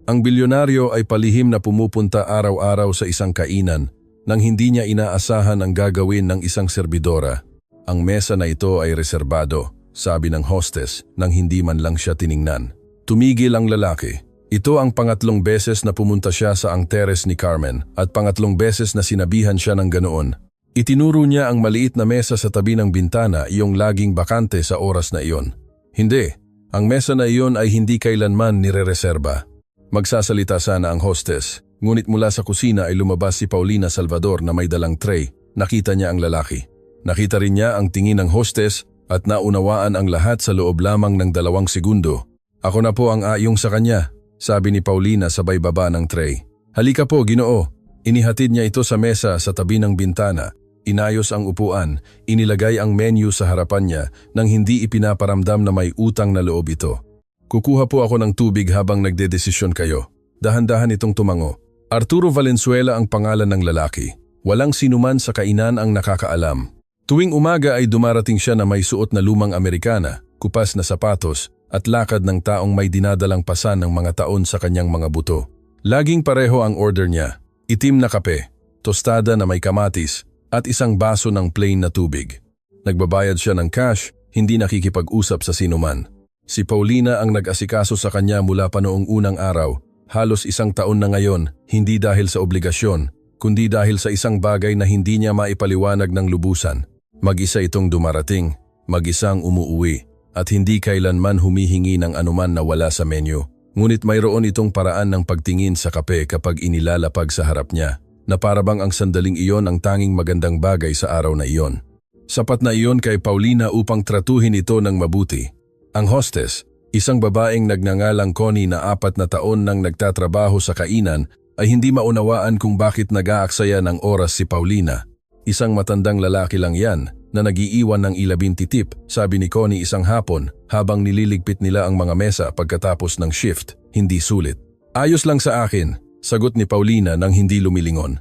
Ang bilyonaryo ay palihim na pumupunta araw-araw sa isang kainan nang hindi niya inaasahan ang gagawin ng isang serbidora. Ang mesa na ito ay reserbado, sabi ng hostess nang hindi man lang siya tiningnan. Tumigil ang lalaki. Ito ang pangatlong beses na pumunta siya sa ang teres ni Carmen at pangatlong beses na sinabihan siya ng ganoon. Itinuro niya ang maliit na mesa sa tabi ng bintana, iyong laging bakante sa oras na iyon. Hindi, ang mesa na iyon ay hindi kailanman nirereserba. Magsasalita sana ang hostess, ngunit mula sa kusina ay lumabas si Paulina Salvador na may dalang tray. Nakita niya ang lalaki. Nakita rin niya ang tingin ng hostess at naunawaan ang lahat sa loob lamang ng 2 segundo. Ako na po ang ayong sa kanya, sabi ni Paulina sabay baba ng tray. Halika po, Ginoo. Inihatid niya ito sa mesa sa tabi ng bintana. Inayos ang upuan, inilagay ang menu sa harapan niya nang hindi ipinaparamdam na may utang na loob ito. Kukuha po ako ng tubig habang nagdedesisyon kayo. Dahan-dahan itong tumango. Arturo Valenzuela ang pangalan ng lalaki. Walang sinuman sa kainan ang nakakaalam. Tuwing umaga ay dumarating siya na may suot na lumang Amerikana, kupas na sapatos, at lakad ng taong may dinadalang pasan ng mga taon sa kanyang mga buto. Laging pareho ang order niya. Itim na kape, tostada na may kamatis, at isang baso ng plain na tubig. Nagbabayad siya ng cash, hindi nakikipag-usap sa sinuman. Si Paulina ang nag-asikaso sa kanya mula pa noong unang araw, halos 1 taon na ngayon, hindi dahil sa obligasyon, kundi dahil sa isang bagay na hindi niya maipaliwanag ng lubusan. Mag-isa itong dumarating, mag-isang umuuwi, at hindi kailanman humihingi ng anuman na wala sa menu. Ngunit mayroon itong paraan ng pagtingin sa kape kapag inilalapag sa harap niya, na parabang ang sandaling iyon ang tanging magandang bagay sa araw na iyon. Sapat na iyon kay Paulina upang tratuhin ito ng mabuti. Ang hostess, isang babaeng nagngangalang Connie na 4 na taon nang nagtatrabaho sa kainan, ay hindi maunawaan kung bakit nag-aaksaya ng oras si Paulina. Isang matandang lalaki lang yan na nagiiwan ng ilabintitip, sabi ni Connie isang hapon habang nililigpit nila ang mga mesa pagkatapos ng shift, hindi sulit. Ayos lang sa akin, sagot ni Paulina nang hindi lumilingon.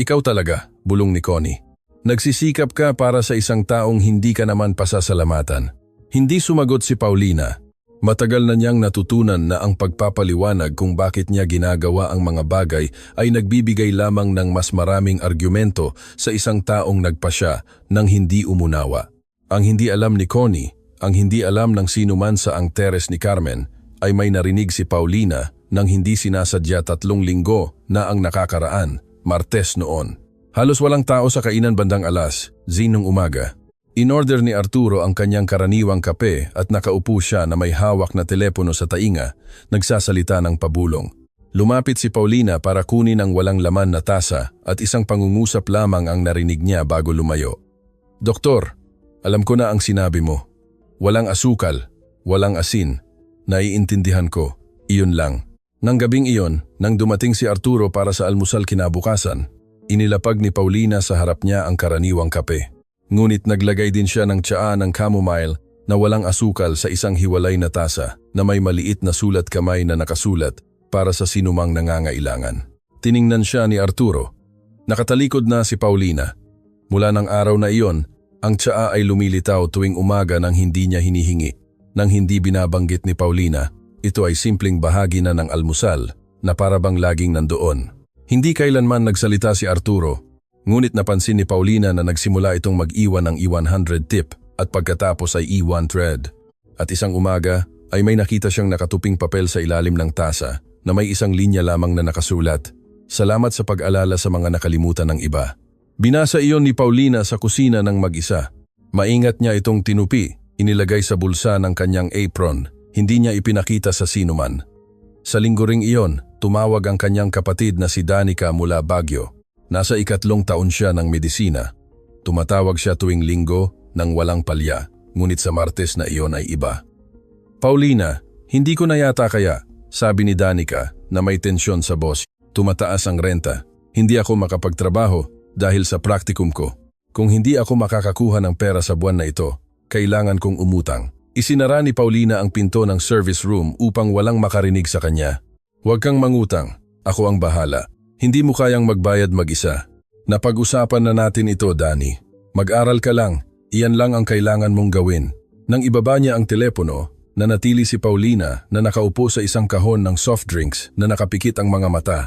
Ikaw talaga, bulong ni Connie. Nagsisikap ka para sa isang taong hindi ka naman pasasalamatan. Hindi sumagot si Paulina. Matagal na niyang natutunan na ang pagpapaliwanag kung bakit niya ginagawa ang mga bagay ay nagbibigay lamang ng mas maraming argumento sa isang taong nagpasya nang hindi umunawa. Ang hindi alam ni Connie, ang hindi alam ng sino man sa ang teres ni Carmen, ay may narinig si Paulina nang hindi sinasadya 3 linggo na ang nakakaraan, Martes noon. Halos walang tao sa kainan bandang 10:00 ng umaga. In-order ni Arturo ang kanyang karaniwang kape at nakaupo siya na may hawak na telepono sa tainga, nagsasalita ng pabulong. Lumapit si Paulina para kunin ang walang laman na tasa at isang pangungusap lamang ang narinig niya bago lumayo. Doktor, alam ko na ang sinabi mo. Walang asukal, walang asin. Naiintindihan ko, iyon lang. Nang gabing iyon, nang dumating si Arturo para sa almusal kinabukasan, inilapag ni Paulina sa harap niya ang karaniwang kape. Ngunit naglagay din siya ng tsaa ng chamomile na walang asukal sa isang hiwalay na tasa na may maliit na sulat kamay na nakasulat para sa sinumang nangangailangan. Tiningnan siya ni Arturo. Nakatalikod na si Paulina. Mula ng araw na iyon, ang tsaa ay lumilitaw tuwing umaga nang hindi niya hinihingi. Nang hindi binabanggit ni Paulina, ito ay simpleng bahagi na ng almusal na parabang laging nandoon. Hindi kailanman nagsalita si Arturo. Ngunit napansin ni Paulina na nagsimula itong mag-iwan ng E100 tip at pagkatapos ay E100. At isang umaga ay may nakita siyang nakatuping papel sa ilalim ng tasa na may isang linya lamang na nakasulat. Salamat sa pag-alala sa mga nakalimutan ng iba. Binasa iyon ni Paulina sa kusina ng mag-isa. Maingat niya itong tinupi, inilagay sa bulsa ng kanyang apron. Hindi niya ipinakita sa sinuman. Sa linggo ring iyon, tumawag ang kanyang kapatid na si Danica mula Baguio. Nasa 3 taon siya ng medisina. Tumatawag siya tuwing linggo nang walang palya, ngunit sa Martes na iyon ay iba. Paulina, hindi ko na yata kaya, sabi ni Danica na may tensyon sa boss. Tumataas ang renta. Hindi ako makapagtrabaho dahil sa praktikum ko. Kung hindi ako makakakuha ng pera sa buwan na ito, kailangan kong umutang. Isinara ni Paulina ang pinto ng service room upang walang makarinig sa kanya. Huwag kang mangutang, ako ang bahala. Hindi mo kayang magbayad mag-isa. Napag-usapan na natin ito, Danny. Mag-aral ka lang, iyan lang ang kailangan mong gawin. Nang ibaba niya ang telepono, Nanatili si Paulina na nakaupo sa isang kahon ng soft drinks na nakapikit ang mga mata.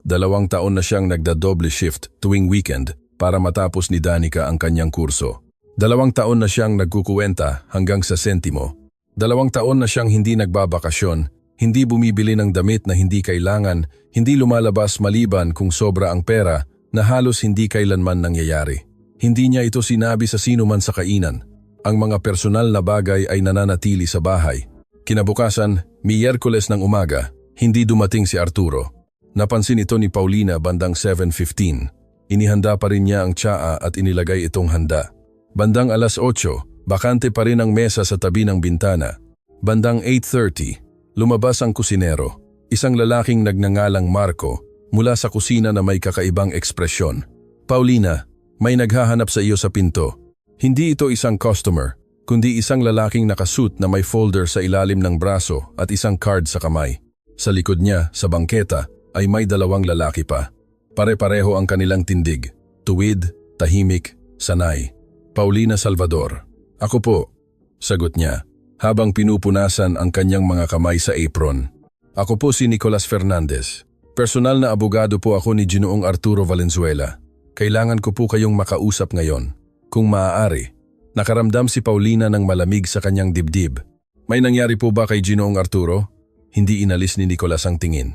2 taon na siyang nagda-double shift tuwing weekend para matapos ni Danica ang kanyang kurso. 2 taon na siyang nagkukuwenta hanggang sa sentimo. 2 taon na siyang hindi nagbabakasyon, hindi bumibili ng damit na hindi kailangan, hindi lumalabas maliban kung sobra ang pera na halos hindi kailanman nangyayari. Hindi niya ito sinabi sa sino man sa kainan. Ang mga personal na bagay ay nananatili sa bahay. Kinabukasan, Miyerkules ng umaga, hindi dumating si Arturo. Napansin ito ni Paulina bandang 7:15. Inihanda pa rin niya ang tsaa at inilagay itong handa. Bandang 8:00, bakante pa rin ang mesa sa tabi ng bintana. Bandang 8:30, lumabas ang kusinero, isang lalaking nagngangalang Marco, mula sa kusina na may kakaibang ekspresyon. Paulina, may naghahanap sa iyo sa pinto. Hindi ito isang customer, kundi isang lalaking nakasuit na may folder sa ilalim ng braso at isang card sa kamay. Sa likod niya, sa bangketa, ay may 2 lalaki pa. Pare-pareho ang kanilang tindig, tuwid, tahimik, sanay. Paulina Salvador. Ako po, sagot niya, habang pinupunasan ang kanyang mga kamay sa apron. Ako po si Nicolas Fernandez. Personal na abogado po ako ni Ginoong Arturo Valenzuela. Kailangan ko po kayong makausap ngayon. Kung maaari. Nakaramdam si Paulina ng malamig sa kanyang dibdib. May nangyari po ba kay Ginoong Arturo? Hindi inalis ni Nicolas ang tingin.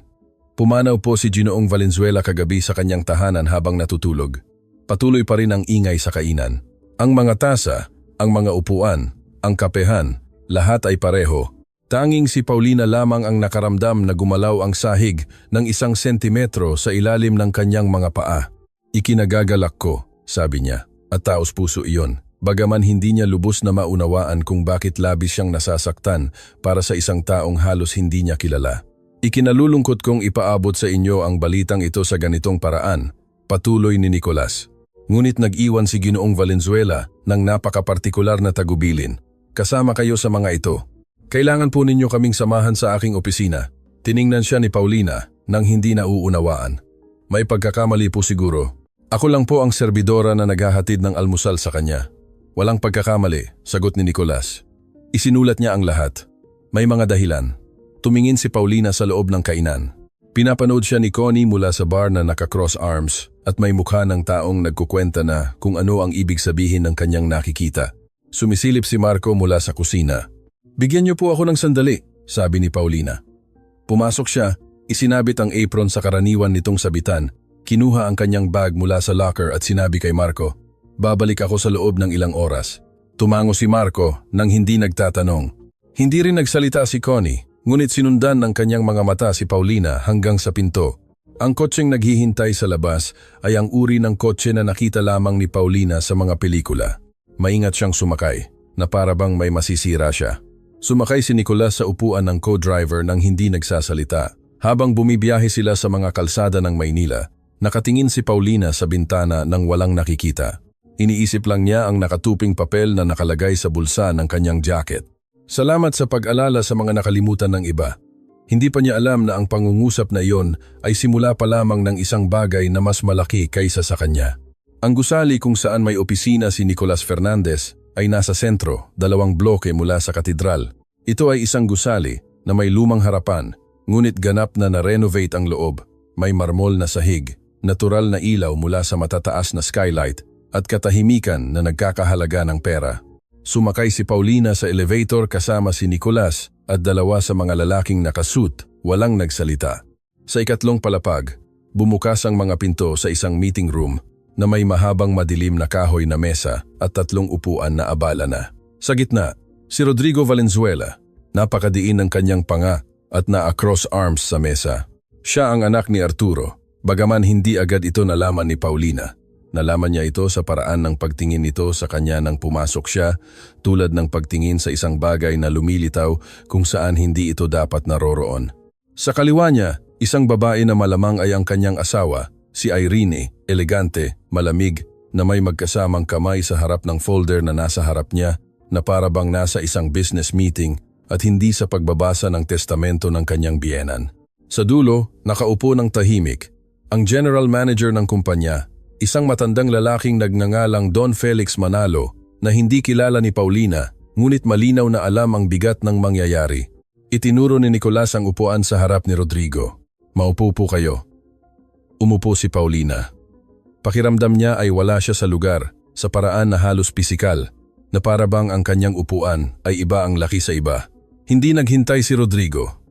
Pumanaw po si Ginoong Valenzuela kagabi sa kanyang tahanan habang natutulog. Patuloy pa rin ang ingay sa kainan. Ang mga tasa, ang mga upuan, ang kapehan, lahat ay pareho. Tanging si Paulina lamang ang nakaramdam na gumalaw ang sahig ng 1 sentimetro sa ilalim ng kanyang mga paa. Ikinagagalak ko, sabi niya. At taos puso iyon, bagaman hindi niya lubos na maunawaan kung bakit labis siyang nasasaktan para sa isang taong halos hindi niya kilala. Ikinalulungkot kong ipaabot sa inyo ang balitang ito sa ganitong paraan, patuloy ni Nicolas. Ngunit nag-iwan si Ginoong Valenzuela ng napakapartikular na tagubilin. Kasama kayo sa mga ito. Kailangan po ninyo kaming samahan sa aking opisina. Tiningnan siya ni Paulina nang hindi nauunawaan. May pagkakamali po siguro. Ako lang po ang serbidora na naghahatid ng almusal sa kanya. Walang pagkakamali, sagot ni Nicolas. Isinulat niya ang lahat. May mga dahilan. Tumingin si Paulina sa loob ng kainan. Pinapanood siya ni Connie mula sa bar na naka-cross arms at may mukha ng taong nagkukwenta na kung ano ang ibig sabihin ng kanyang nakikita. Sumisilip si Marco mula sa kusina. Bigyan niyo po ako ng sandali, sabi ni Paulina. Pumasok siya, isinabit ang apron sa karaniwan nitong sabitan. Kinuha ang kanyang bag mula sa locker at sinabi kay Marco, babalik ako sa loob ng ilang oras. Tumango si Marco nang hindi nagtatanong. Hindi rin nagsalita si Connie, ngunit sinundan ng kanyang mga mata si Paulina hanggang sa pinto. Ang kotseng naghihintay sa labas ay ang uri ng kotse na nakita lamang ni Paulina sa mga pelikula. Maingat siyang sumakay, na parabang may masisira siya. Sumakay si Nicolas sa upuan ng co-driver nang hindi nagsasalita. Habang bumibiyahe sila sa mga kalsada ng Maynila, nakatingin si Paulina sa bintana nang walang nakikita. Iniisip lang niya ang nakatuping papel na nakalagay sa bulsa ng kanyang jacket. Salamat sa pag-alala sa mga nakalimutan ng iba. Hindi pa niya alam na ang pangungusap na iyon ay simula pa lamang ng isang bagay na mas malaki kaysa sa kanya. Ang gusali kung saan may opisina si Nicolas Fernandez ay nasa sentro, 2 bloke mula sa katedral. Ito ay isang gusali na may lumang harapan, ngunit ganap na na-renovate ang loob. May marmol na sahig, natural na ilaw mula sa matataas na skylight at katahimikan na nagkakahalaga ng pera. Sumakay si Paulina sa elevator kasama si Nicolas at 2 sa mga lalaking nakasuit, walang nagsalita. Sa ikatlong palapag, bumukas ang mga pinto sa isang meeting room na may mahabang madilim na kahoy na mesa at 3 upuan na abala na. Sa gitna, si Rodrigo Valenzuela, napakadiin ng kanyang panga at na-across arms sa mesa. Siya ang anak ni Arturo, bagaman hindi agad ito nalaman ni Paulina. Nalaman niya ito sa paraan ng pagtingin nito sa kanya nang pumasok siya, tulad ng pagtingin sa isang bagay na lumilitaw kung saan hindi ito dapat naroroon. Sa kaliwa niya, isang babae na malamang ay ang kanyang asawa, si Irene, elegante, malamig, na may magkasamang kamay sa harap ng folder na nasa harap niya na parabang nasa isang business meeting at hindi sa pagbabasa ng testamento ng kanyang biyenan. Sa dulo, nakaupo ng tahimik, ang general manager ng kumpanya, isang matandang lalaking nagngangalang Don Felix Manalo na hindi kilala ni Paulina ngunit malinaw na alam ang bigat ng mangyayari. Itinuro ni Nicolas ang upuan sa harap ni Rodrigo. Maupo po kayo. Umupo si Paulina. Pakiramdam niya ay wala siya sa lugar, sa paraan na halos pisikal, na para bang ang kanyang upuan ay iba ang laki sa iba. Hindi naghintay si Rodrigo.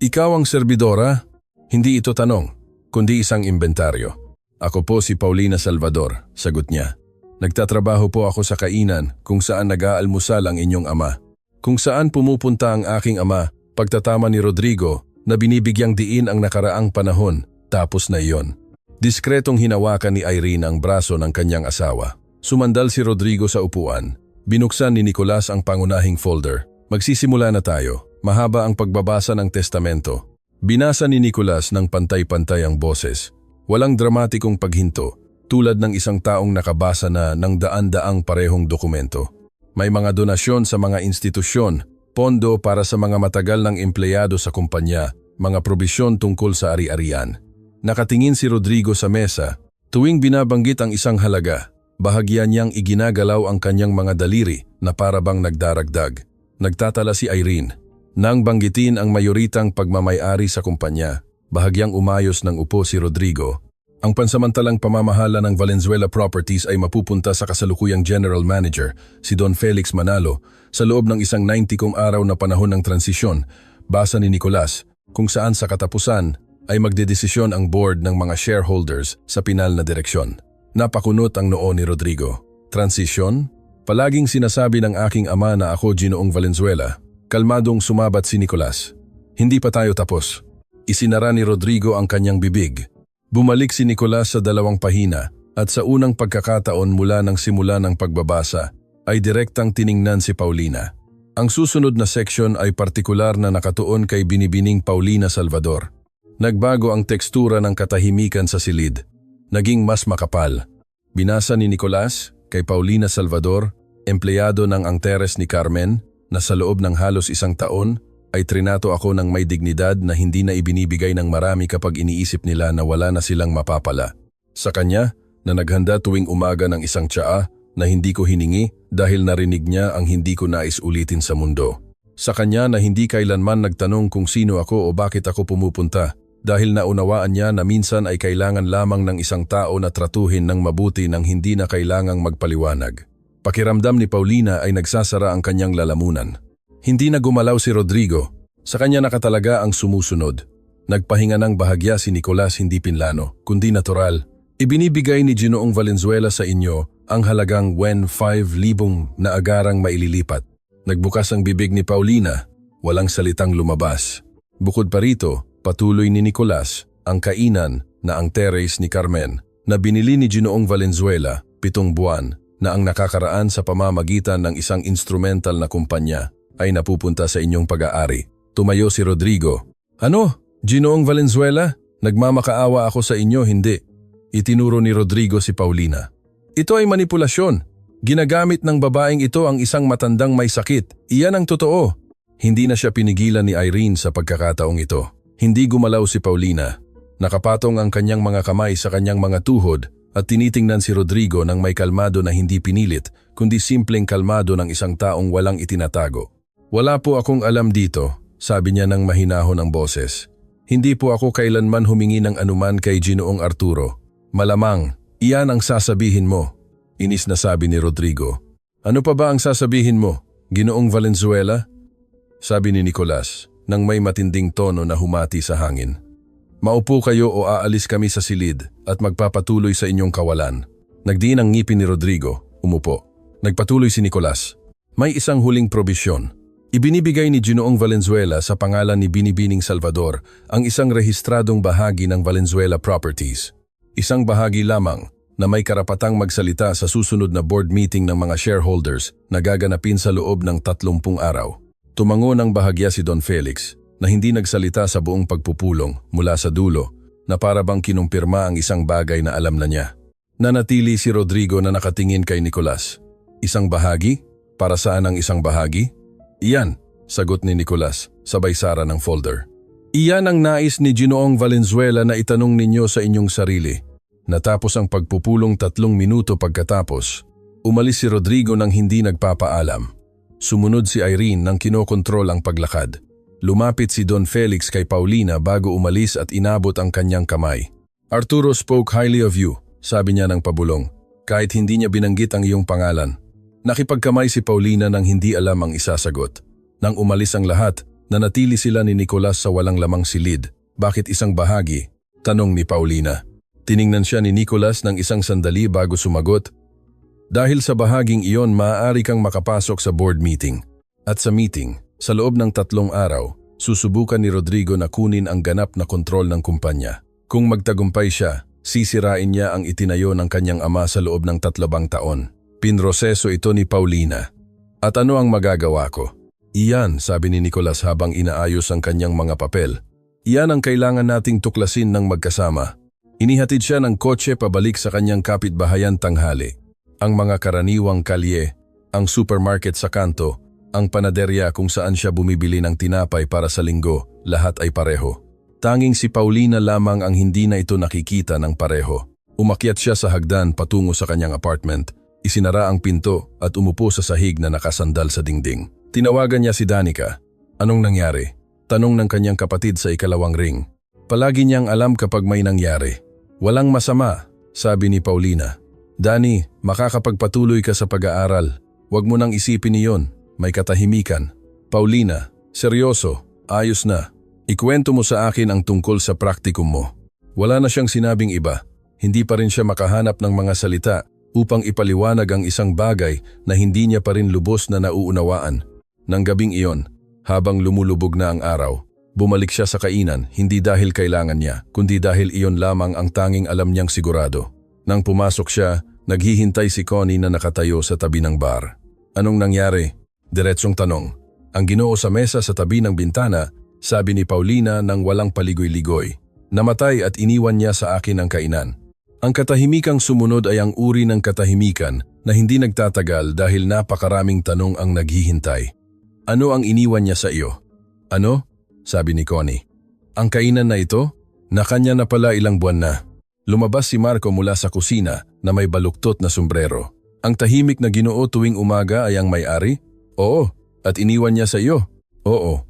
Ikaw ang serbidora? Hindi ito tanong, kundi isang inventaryo. Ako po si Paulina Salvador, sagot niya. Nagtatrabaho po ako sa kainan kung saan nag-aalmusal ang inyong ama. Kung saan pumupunta ang aking ama, pagtatama ni Rodrigo na binibigyang diin ang nakaraang panahon, tapos na iyon. Diskretong hinawakan ni Irene ang braso ng kanyang asawa. Sumandal si Rodrigo sa upuan. Binuksan ni Nicolas ang pangunahing folder. Magsisimula na tayo. Mahaba ang pagbabasa ng testamento. Binasa ni Nicolas ng pantay-pantay ang boses. Walang dramatikong paghinto, tulad ng isang taong nakabasa na ng daan-daang parehong dokumento. May mga donasyon sa mga institusyon, pondo para sa mga matagal ng empleyado sa kumpanya, mga probisyon tungkol sa ari-arian. Nakatingin si Rodrigo sa mesa. Tuwing binabanggit ang isang halaga, bahagyan niyang iginagalaw ang kanyang mga daliri na para bang nagdaragdag. Nagtatala si Irene. Nang banggitin ang mayoritang pagmamay-ari sa kumpanya, bahagyang umayos ng upo si Rodrigo. Ang pansamantalang pamamahala ng Valenzuela Properties ay mapupunta sa kasalukuyang General Manager, si Don Felix Manalo, sa loob ng isang 90 araw na panahon ng transisyon, basa ni Nicolas, kung saan sa katapusan ay magdedesisyon ang board ng mga shareholders sa pinal na direksyon. Napakunot ang noo ni Rodrigo. Transisyon? Palaging sinasabi ng aking ama na ako Ginoong Valenzuela. Kalmadong sumabat si Nicolas. Hindi pa tayo tapos. Isinara ni Rodrigo ang kanyang bibig. Bumalik si Nicolas sa 2 pahina at sa unang pagkakataon mula ng simula ng pagbabasa ay direktang tiningnan si Paulina. Ang susunod na section ay partikular na nakatuon kay binibining Paulina Salvador. Nagbago ang tekstura ng katahimikan sa silid. Naging mas makapal. Binasa ni Nicolas kay Paulina Salvador, empleyado ng Antares ni Carmen, na sa loob ng halos 1 taon ay trinato ako ng may dignidad na hindi na ibinibigay ng marami kapag iniisip nila na wala na silang mapapala. Sa kanya, na naghanda tuwing umaga ng isang tsaa na hindi ko hiningi dahil narinig niya ang hindi ko nais ulitin sa mundo. Sa kanya na hindi kailanman nagtanong kung sino ako o bakit ako pumupunta dahil naunawaan niya na minsan ay kailangan lamang ng isang tao na tratuhin ng mabuti nang hindi na kailangang magpaliwanag. Pakiramdam ni Paulina ay nagsasara ang kanyang lalamunan. Hindi na gumalaw si Rodrigo. Sa kanya nakatalaga ang sumusunod. Nagpahinga ng bahagya si Nicolas hindi pinlano, kundi natural. Ibinibigay ni Ginoong Valenzuela sa inyo ang halagang 5,000 na agarang maililipat. Nagbukas ang bibig ni Paulina. Walang salitang lumabas. Bukod pa rito, patuloy ni Nicolas ang kainan na ang terrace ni Carmen na binili ni Ginoong Valenzuela 7 buwan na ang nakakaraan sa pamamagitan ng isang instrumental na kumpanya ay napupunta sa inyong pag-aari. Tumayo si Rodrigo. Ano? Ginoong Valenzuela? Nagmamakaawa ako sa inyo, hindi. Itinuro ni Rodrigo si Paulina. Ito ay manipulasyon. Ginagamit ng babaeng ito ang isang matandang may sakit. Iyan ang totoo. Hindi na siya pinigilan ni Irene sa pagkakataong ito. Hindi gumalaw si Paulina. Nakapatong ang kanyang mga kamay sa kanyang mga tuhod at tinitingnan si Rodrigo ng may kalmado na hindi pinilit, kundi simpleng kalmado ng isang taong walang itinatago. Wala po akong alam dito, sabi niya ng mahinahon ang boses. Hindi po ako kailanman humingi ng anuman kay Ginoong Arturo. Malamang, iyan ang sasabihin mo. Inis na sabi ni Rodrigo. Ano pa ba ang sasabihin mo, Ginoong Valenzuela? Sabi ni Nicolas, nang may matinding tono na humati sa hangin. Maupo kayo o aalis kami sa silid at magpapatuloy sa inyong kawalan. Nagdiin ang ngipin ni Rodrigo, umupo. Nagpatuloy si Nicolas. May isang huling probisyon. Ibinibigay ni Ginoong Valenzuela sa pangalan ni Binibining Salvador ang isang rehistradong bahagi ng Valenzuela Properties. Isang bahagi lamang na may karapatang magsalita sa susunod na board meeting ng mga shareholders na gaganapin sa loob ng 30 araw. Tumango ng bahagya si Don Felix na hindi nagsalita sa buong pagpupulong mula sa dulo na para bang kinumpirma ang isang bagay na alam na niya. Nanatili si Rodrigo na nakatingin kay Nicolas. Isang bahagi? Para saan ang isang bahagi? Iyan, sagot ni Nicolas, sabay sara ng folder. Iyan ang nais ni Ginoong Valenzuela na itanong ninyo sa inyong sarili. Natapos ang pagpupulong 3 minuto pagkatapos, umalis si Rodrigo nang hindi nagpapaalam. Sumunod si Irene nang kinokontrol ang paglakad. Lumapit si Don Felix kay Paulina bago umalis at inabot ang kanyang kamay. Arturo spoke highly of you, sabi niya ng pabulong, kahit hindi niya binanggit ang iyong pangalan. Nakipagkamay si Paulina nang hindi alam ang isasagot. Nang umalis ang lahat, nanatili sila ni Nicolas sa walang lamang silid. Bakit isang bahagi? Tanong ni Paulina. Tiningnan siya ni Nicolas ng isang sandali bago sumagot. Dahil sa bahaging iyon, maaari kang makapasok sa board meeting. At sa meeting, sa loob ng 3 araw, susubukan ni Rodrigo na kunin ang ganap na kontrol ng kumpanya. Kung magtagumpay siya, sisirain niya ang itinayo ng kanyang ama sa loob ng 3 taon. Pinroseso ito ni Paulina. At ano ang magagawa ko? Iyan, sabi ni Nicolas habang inaayos ang kanyang mga papel. Iyan ang kailangan nating tuklasin ng magkasama. Inihatid siya ng kotse pabalik sa kanyang kapitbahayan tanghali. Ang mga karaniwang kalye, ang supermarket sa kanto, ang panaderya kung saan siya bumibili ng tinapay para sa linggo, lahat ay pareho. Tanging si Paulina lamang ang hindi na ito nakikita ng pareho. Umakyat siya sa hagdan patungo sa kanyang apartment, isinara ang pinto at umupo sa sahig na nakasandal sa dingding. Tinawagan niya si Danica. Anong nangyari? Tanong ng kanyang kapatid sa ikalawang ring. Palagi niyang alam kapag may nangyari. Walang masama, sabi ni Paulina. Dani, makakapagpatuloy ka sa pag-aaral. Huwag mo nang isipin iyon, may katahimikan. Paulina, seryoso, ayos na. Ikwento mo sa akin ang tungkol sa praktikum mo. Wala na siyang sinabing iba. Hindi pa rin siya makahanap ng mga salita upang ipaliwanag ang isang bagay na hindi niya pa rin lubos na nauunawaan. Nang gabing iyon, habang lumulubog na ang araw, bumalik siya sa kainan hindi dahil kailangan niya, kundi dahil iyon lamang ang tanging alam niyang sigurado. Nang pumasok siya, naghihintay si Connie na nakatayo sa tabi ng bar. Anong nangyari? Diretsong tanong. Ang Ginoo sa mesa sa tabi ng bintana, sabi ni Paulina nang walang paligoy-ligoy. Namatay at iniwan niya sa akin ang kainan. Ang katahimikang sumunod ay ang uri ng katahimikan na hindi nagtatagal dahil napakaraming tanong ang naghihintay. Ano ang iniwan niya sa iyo? Ano? Sabi ni Connie. Ang kainan na ito? Nakanya na pala ilang buwan na. Lumabas si Marco mula sa kusina na may baluktot na sombrero. Ang tahimik na Ginoo tuwing umaga ay ang may-ari? Oo. At iniwan niya sa iyo? Oo.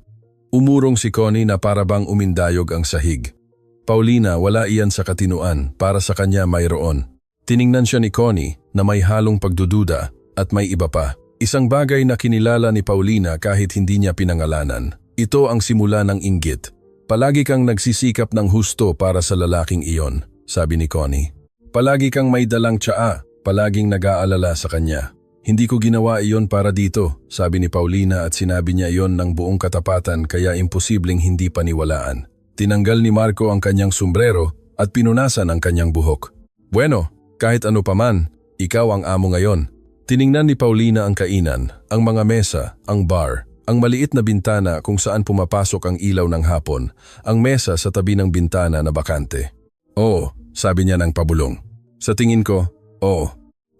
Umurong si Connie na parabang umindayog ang sahig. Paulina, wala iyan sa katinuan, para sa kanya mayroon. Tiningnan siya ni Connie na may halong pagdududa at may iba pa. Isang bagay na kinilala ni Paulina kahit hindi niya pinangalanan. Ito ang simula ng inggit. Palagi kang nagsisikap ng husto para sa lalaking iyon, sabi ni Connie. Palagi kang may dalang tsaa, palaging nag-aalala sa kanya. Hindi ko ginawa iyon para dito, sabi ni Paulina at sinabi niya iyon ng buong katapatan kaya imposibleng hindi paniwalaan. Tinanggal ni Marco ang kanyang sombrero at pinunasan ang kanyang buhok. Bueno, kahit ano paman, ikaw ang amo ngayon. Tiningnan ni Paulina ang kainan, ang mga mesa, ang bar, ang maliit na bintana kung saan pumapasok ang ilaw ng hapon, ang mesa sa tabi ng bintana na bakante. Oo, sabi niya ng pabulong. Sa tingin ko, oo.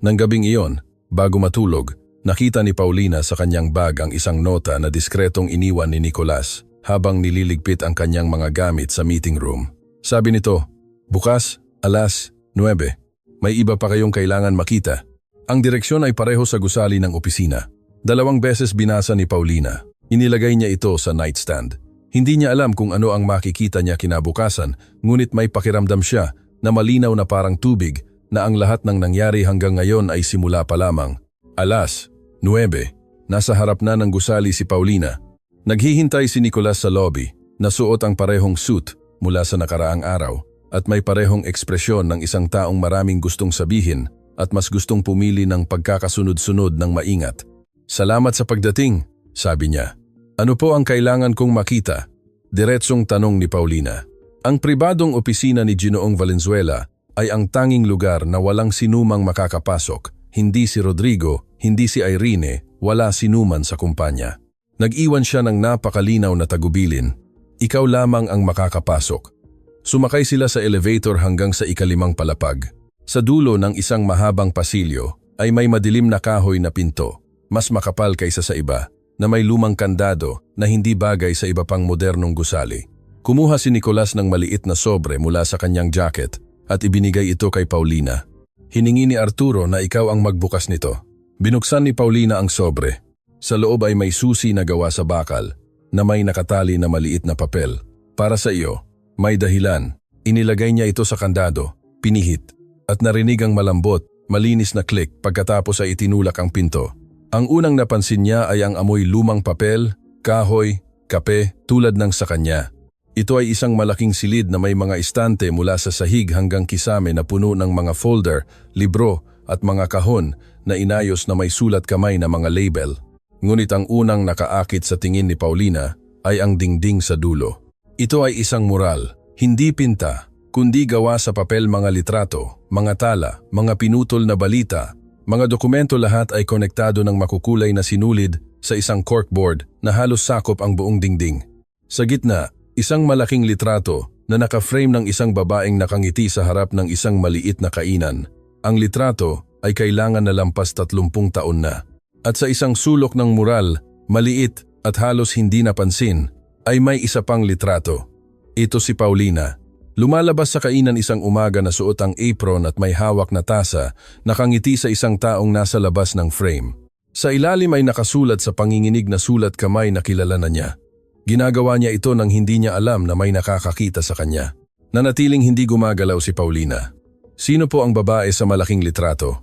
Nang gabing iyon, bago matulog, nakita ni Paulina sa kanyang bag ang isang nota na diskretong iniwan ni Nicolas habang nililigpit ang kanyang mga gamit sa meeting room. Sabi nito, bukas, alas 9. May iba pa kayong kailangan makita. Ang direksyon ay pareho sa gusali ng opisina. 2 beses binasa ni Paulina. Inilagay niya ito sa nightstand. Hindi niya alam kung ano ang makikita niya kinabukasan, ngunit may pakiramdam siya na malinaw na parang tubig na ang lahat ng nangyari hanggang ngayon ay simula pa lamang. Alas 9. Nasa harap na ng gusali si Paulina. Naghihintay si Nicolas sa lobby, nasuot ang parehong suit mula sa nakaraang araw at may parehong ekspresyon ng isang taong maraming gustong sabihin at mas gustong pumili ng pagkakasunod-sunod ng maingat. Salamat sa pagdating, sabi niya. Ano po ang kailangan kong makita? Diretsong tanong ni Paulina. Ang pribadong opisina ni Ginoong Valenzuela ay ang tanging lugar na walang sinumang makakapasok. Hindi si Rodrigo, hindi si Irene, wala sinuman sa kumpanya. Nag-iwan siya ng napakalinaw na tagubilin. Ikaw lamang ang makakapasok. Sumakay sila sa elevator hanggang sa ika-5 palapag. Sa dulo ng isang mahabang pasilyo ay may madilim na kahoy na pinto, mas makapal kaysa sa iba, na may lumang kandado na hindi bagay sa iba pang modernong gusali. Kumuha si Nicolas ng maliit na sobre mula sa kanyang jacket at ibinigay ito kay Paulina. Hiningi ni Arturo na ikaw ang magbukas nito. Binuksan ni Paulina ang sobre. Sa loob ay may susi na gawa sa bakal, na may nakatali na maliit na papel. Para sa iyo, may dahilan. Inilagay niya ito sa kandado, pinihit, at narinig ang malambot, malinis na click pagkatapos ay itinulak ang pinto. Ang unang napansin niya ay ang amoy lumang papel, kahoy, kape, tulad ng sa kanya. Ito ay isang malaking silid na may mga istante mula sa sahig hanggang kisame na puno ng mga folder, libro, at mga kahon na inayos na may sulat kamay na mga label. Ngunit ang unang nakaakit sa tingin ni Paulina ay ang dingding sa dulo. Ito ay isang mural, hindi pinta, kundi gawa sa papel, mga litrato, mga tala, mga pinutol na balita, mga dokumento, lahat ay konektado ng makukulay na sinulid sa isang corkboard na halos sakop ang buong dingding. Sa gitna, isang malaking litrato na naka-frame ng isang babaeng nakangiti sa harap ng isang maliit na kainan. Ang litrato ay kailangan na lampas 30 taon na. At sa isang sulok ng mural, maliit at halos hindi napansin, ay may isa pang litrato. Ito si Paulina. Lumalabas sa kainan isang umaga na suot ang apron at may hawak na tasa, nakangiti sa isang taong nasa labas ng frame. Sa ilalim ay nakasulat sa panginginig na sulat kamay na kilala na niya. Ginagawa niya ito nang hindi niya alam na may nakakakita sa kanya. Nanatiling hindi gumagalaw si Paulina. Sino po ang babae sa malaking litrato?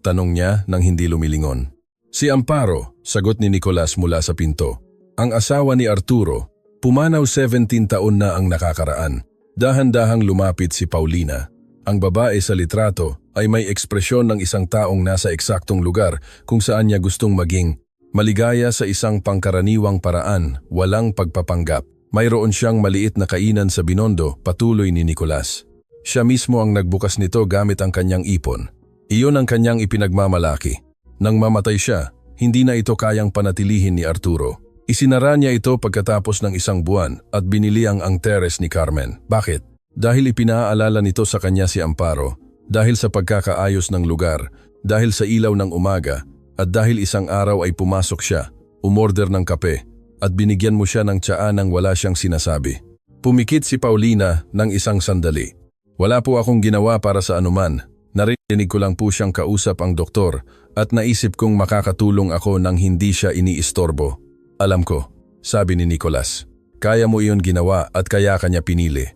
Tanong niya nang hindi lumilingon. Si Amparo, sagot ni Nicolas mula sa pinto. Ang asawa ni Arturo, pumanaw 17 taon na ang nakakaraan. Dahan-dahang lumapit si Paulina. Ang babae sa litrato ay may ekspresyon ng isang taong nasa eksaktong lugar kung saan niya gustong maging. Maligaya sa isang pangkaraniwang paraan, walang pagpapanggap. Mayroon siyang maliit na kainan sa Binondo, patuloy ni Nicolas. Siya mismo ang nagbukas nito gamit ang kanyang ipon. Iyon ang kanyang ipinagmamalaki. Nang mamatay siya, hindi na ito kayang panatilihin ni Arturo. Isinara niya ito pagkatapos ng isang buwan at binili ang teres ni Carmen. Bakit? Dahil ipinaalala nito sa kanya si Amparo, dahil sa pagkakaayos ng lugar, dahil sa ilaw ng umaga, at dahil isang araw ay pumasok siya, umorder ng kape, at binigyan mo siya ng tsaa nang wala siyang sinasabi. Pumikit si Paulina ng isang sandali. Wala po akong ginawa para sa anuman. Narinig ko lang po siyang kausap ang doktor at naisip kong makakatulong ako nang hindi siya iniistorbo. Alam ko, sabi ni Nicolas. Kaya mo iyon ginawa at kaya kanya pinili.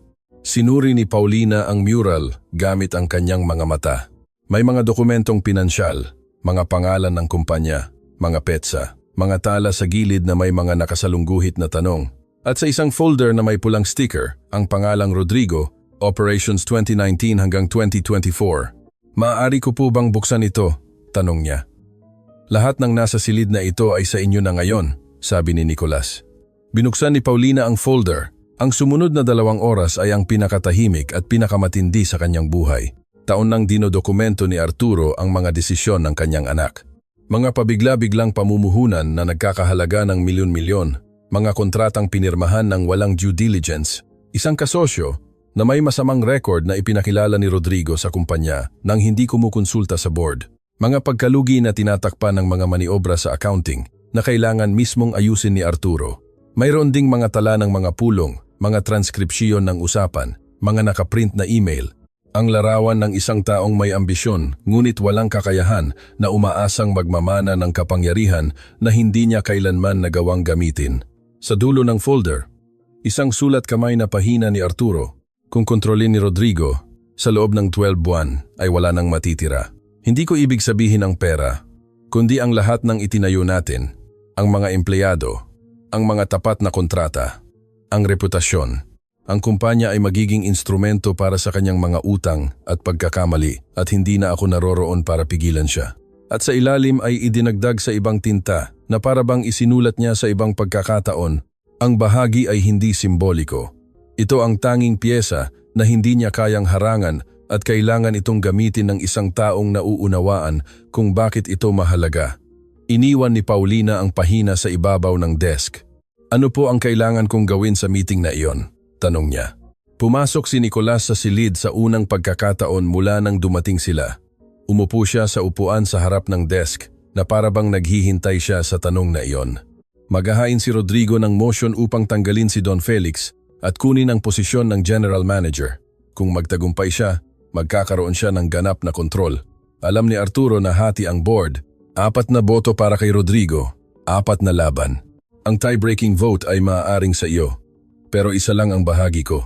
Sinuri ni Paulina ang mural gamit ang kanyang mga mata. May mga dokumentong pinansyal, mga pangalan ng kumpanya, mga petsa, mga tala sa gilid na may mga nakasalungguhit na tanong. At sa isang folder na may pulang sticker, ang pangalang Rodrigo, Operations 2019 hanggang 2024. Maaari ko po bang buksan ito? Tanong niya. Lahat ng nasa silid na ito ay sa inyo na ngayon, sabi ni Nicolas. Binuksan ni Paulina ang folder. Ang sumunod na 2 oras ay ang pinakatahimik at pinakamatindi sa kanyang buhay. Taon nang dinodokumento ni Arturo ang mga desisyon ng kanyang anak. Mga pabigla-biglang pamumuhunan na nagkakahalaga ng milyon-milyon, mga kontratang pinirmahan ng walang due diligence, isang kasosyo na may masamang record na ipinakilala ni Rodrigo sa kumpanya nang hindi kumukonsulta sa board. Mga pagkalugi na tinatakpan ng mga maniobra sa accounting na kailangan mismong ayusin ni Arturo. Mayroon ding mga tala ng mga pulong, mga transkripsyon ng usapan, mga nakaprint na email. Ang larawan ng isang taong may ambisyon ngunit walang kakayahan na umaasang magmamana ng kapangyarihan na hindi niya kailanman nagawang gamitin. Sa dulo ng folder, isang sulat kamay na pahina ni Arturo. Kung kontrolin ni Rodrigo, sa loob ng 12 buwan ay wala nang matitira. Hindi ko ibig sabihin ang pera, kundi ang lahat ng itinayo natin, ang mga empleyado, ang mga tapat na kontrata, ang reputasyon. Ang kumpanya ay magiging instrumento para sa kanyang mga utang at pagkakamali at hindi na ako naroroon para pigilan siya. At sa ilalim ay idinagdag sa ibang tinta na para bang isinulat niya sa ibang pagkakataon, ang bahagi ay hindi simboliko. Ito ang tanging piyesa na hindi niya kayang harangan at kailangan itong gamitin ng isang taong nauunawaan kung bakit ito mahalaga. Iniwan ni Paulina ang pahina sa ibabaw ng desk. Ano po ang kailangan kong gawin sa meeting na iyon? Tanong niya. Pumasok si Nicolas sa silid sa unang pagkakataon mula nang dumating sila. Umupo siya sa upuan sa harap ng desk na para bang naghihintay siya sa tanong na iyon. Maghahain si Rodrigo ng motion upang tanggalin si Don Felix at kunin ang posisyon ng general manager. Kung magtagumpay siya, magkakaroon siya ng ganap na kontrol. Alam ni Arturo na hati ang board, 4 na boto para kay Rodrigo 4 na laban. Ang tie-breaking vote ay maaaring sa iyo. Pero isa lang ang bahagi ko.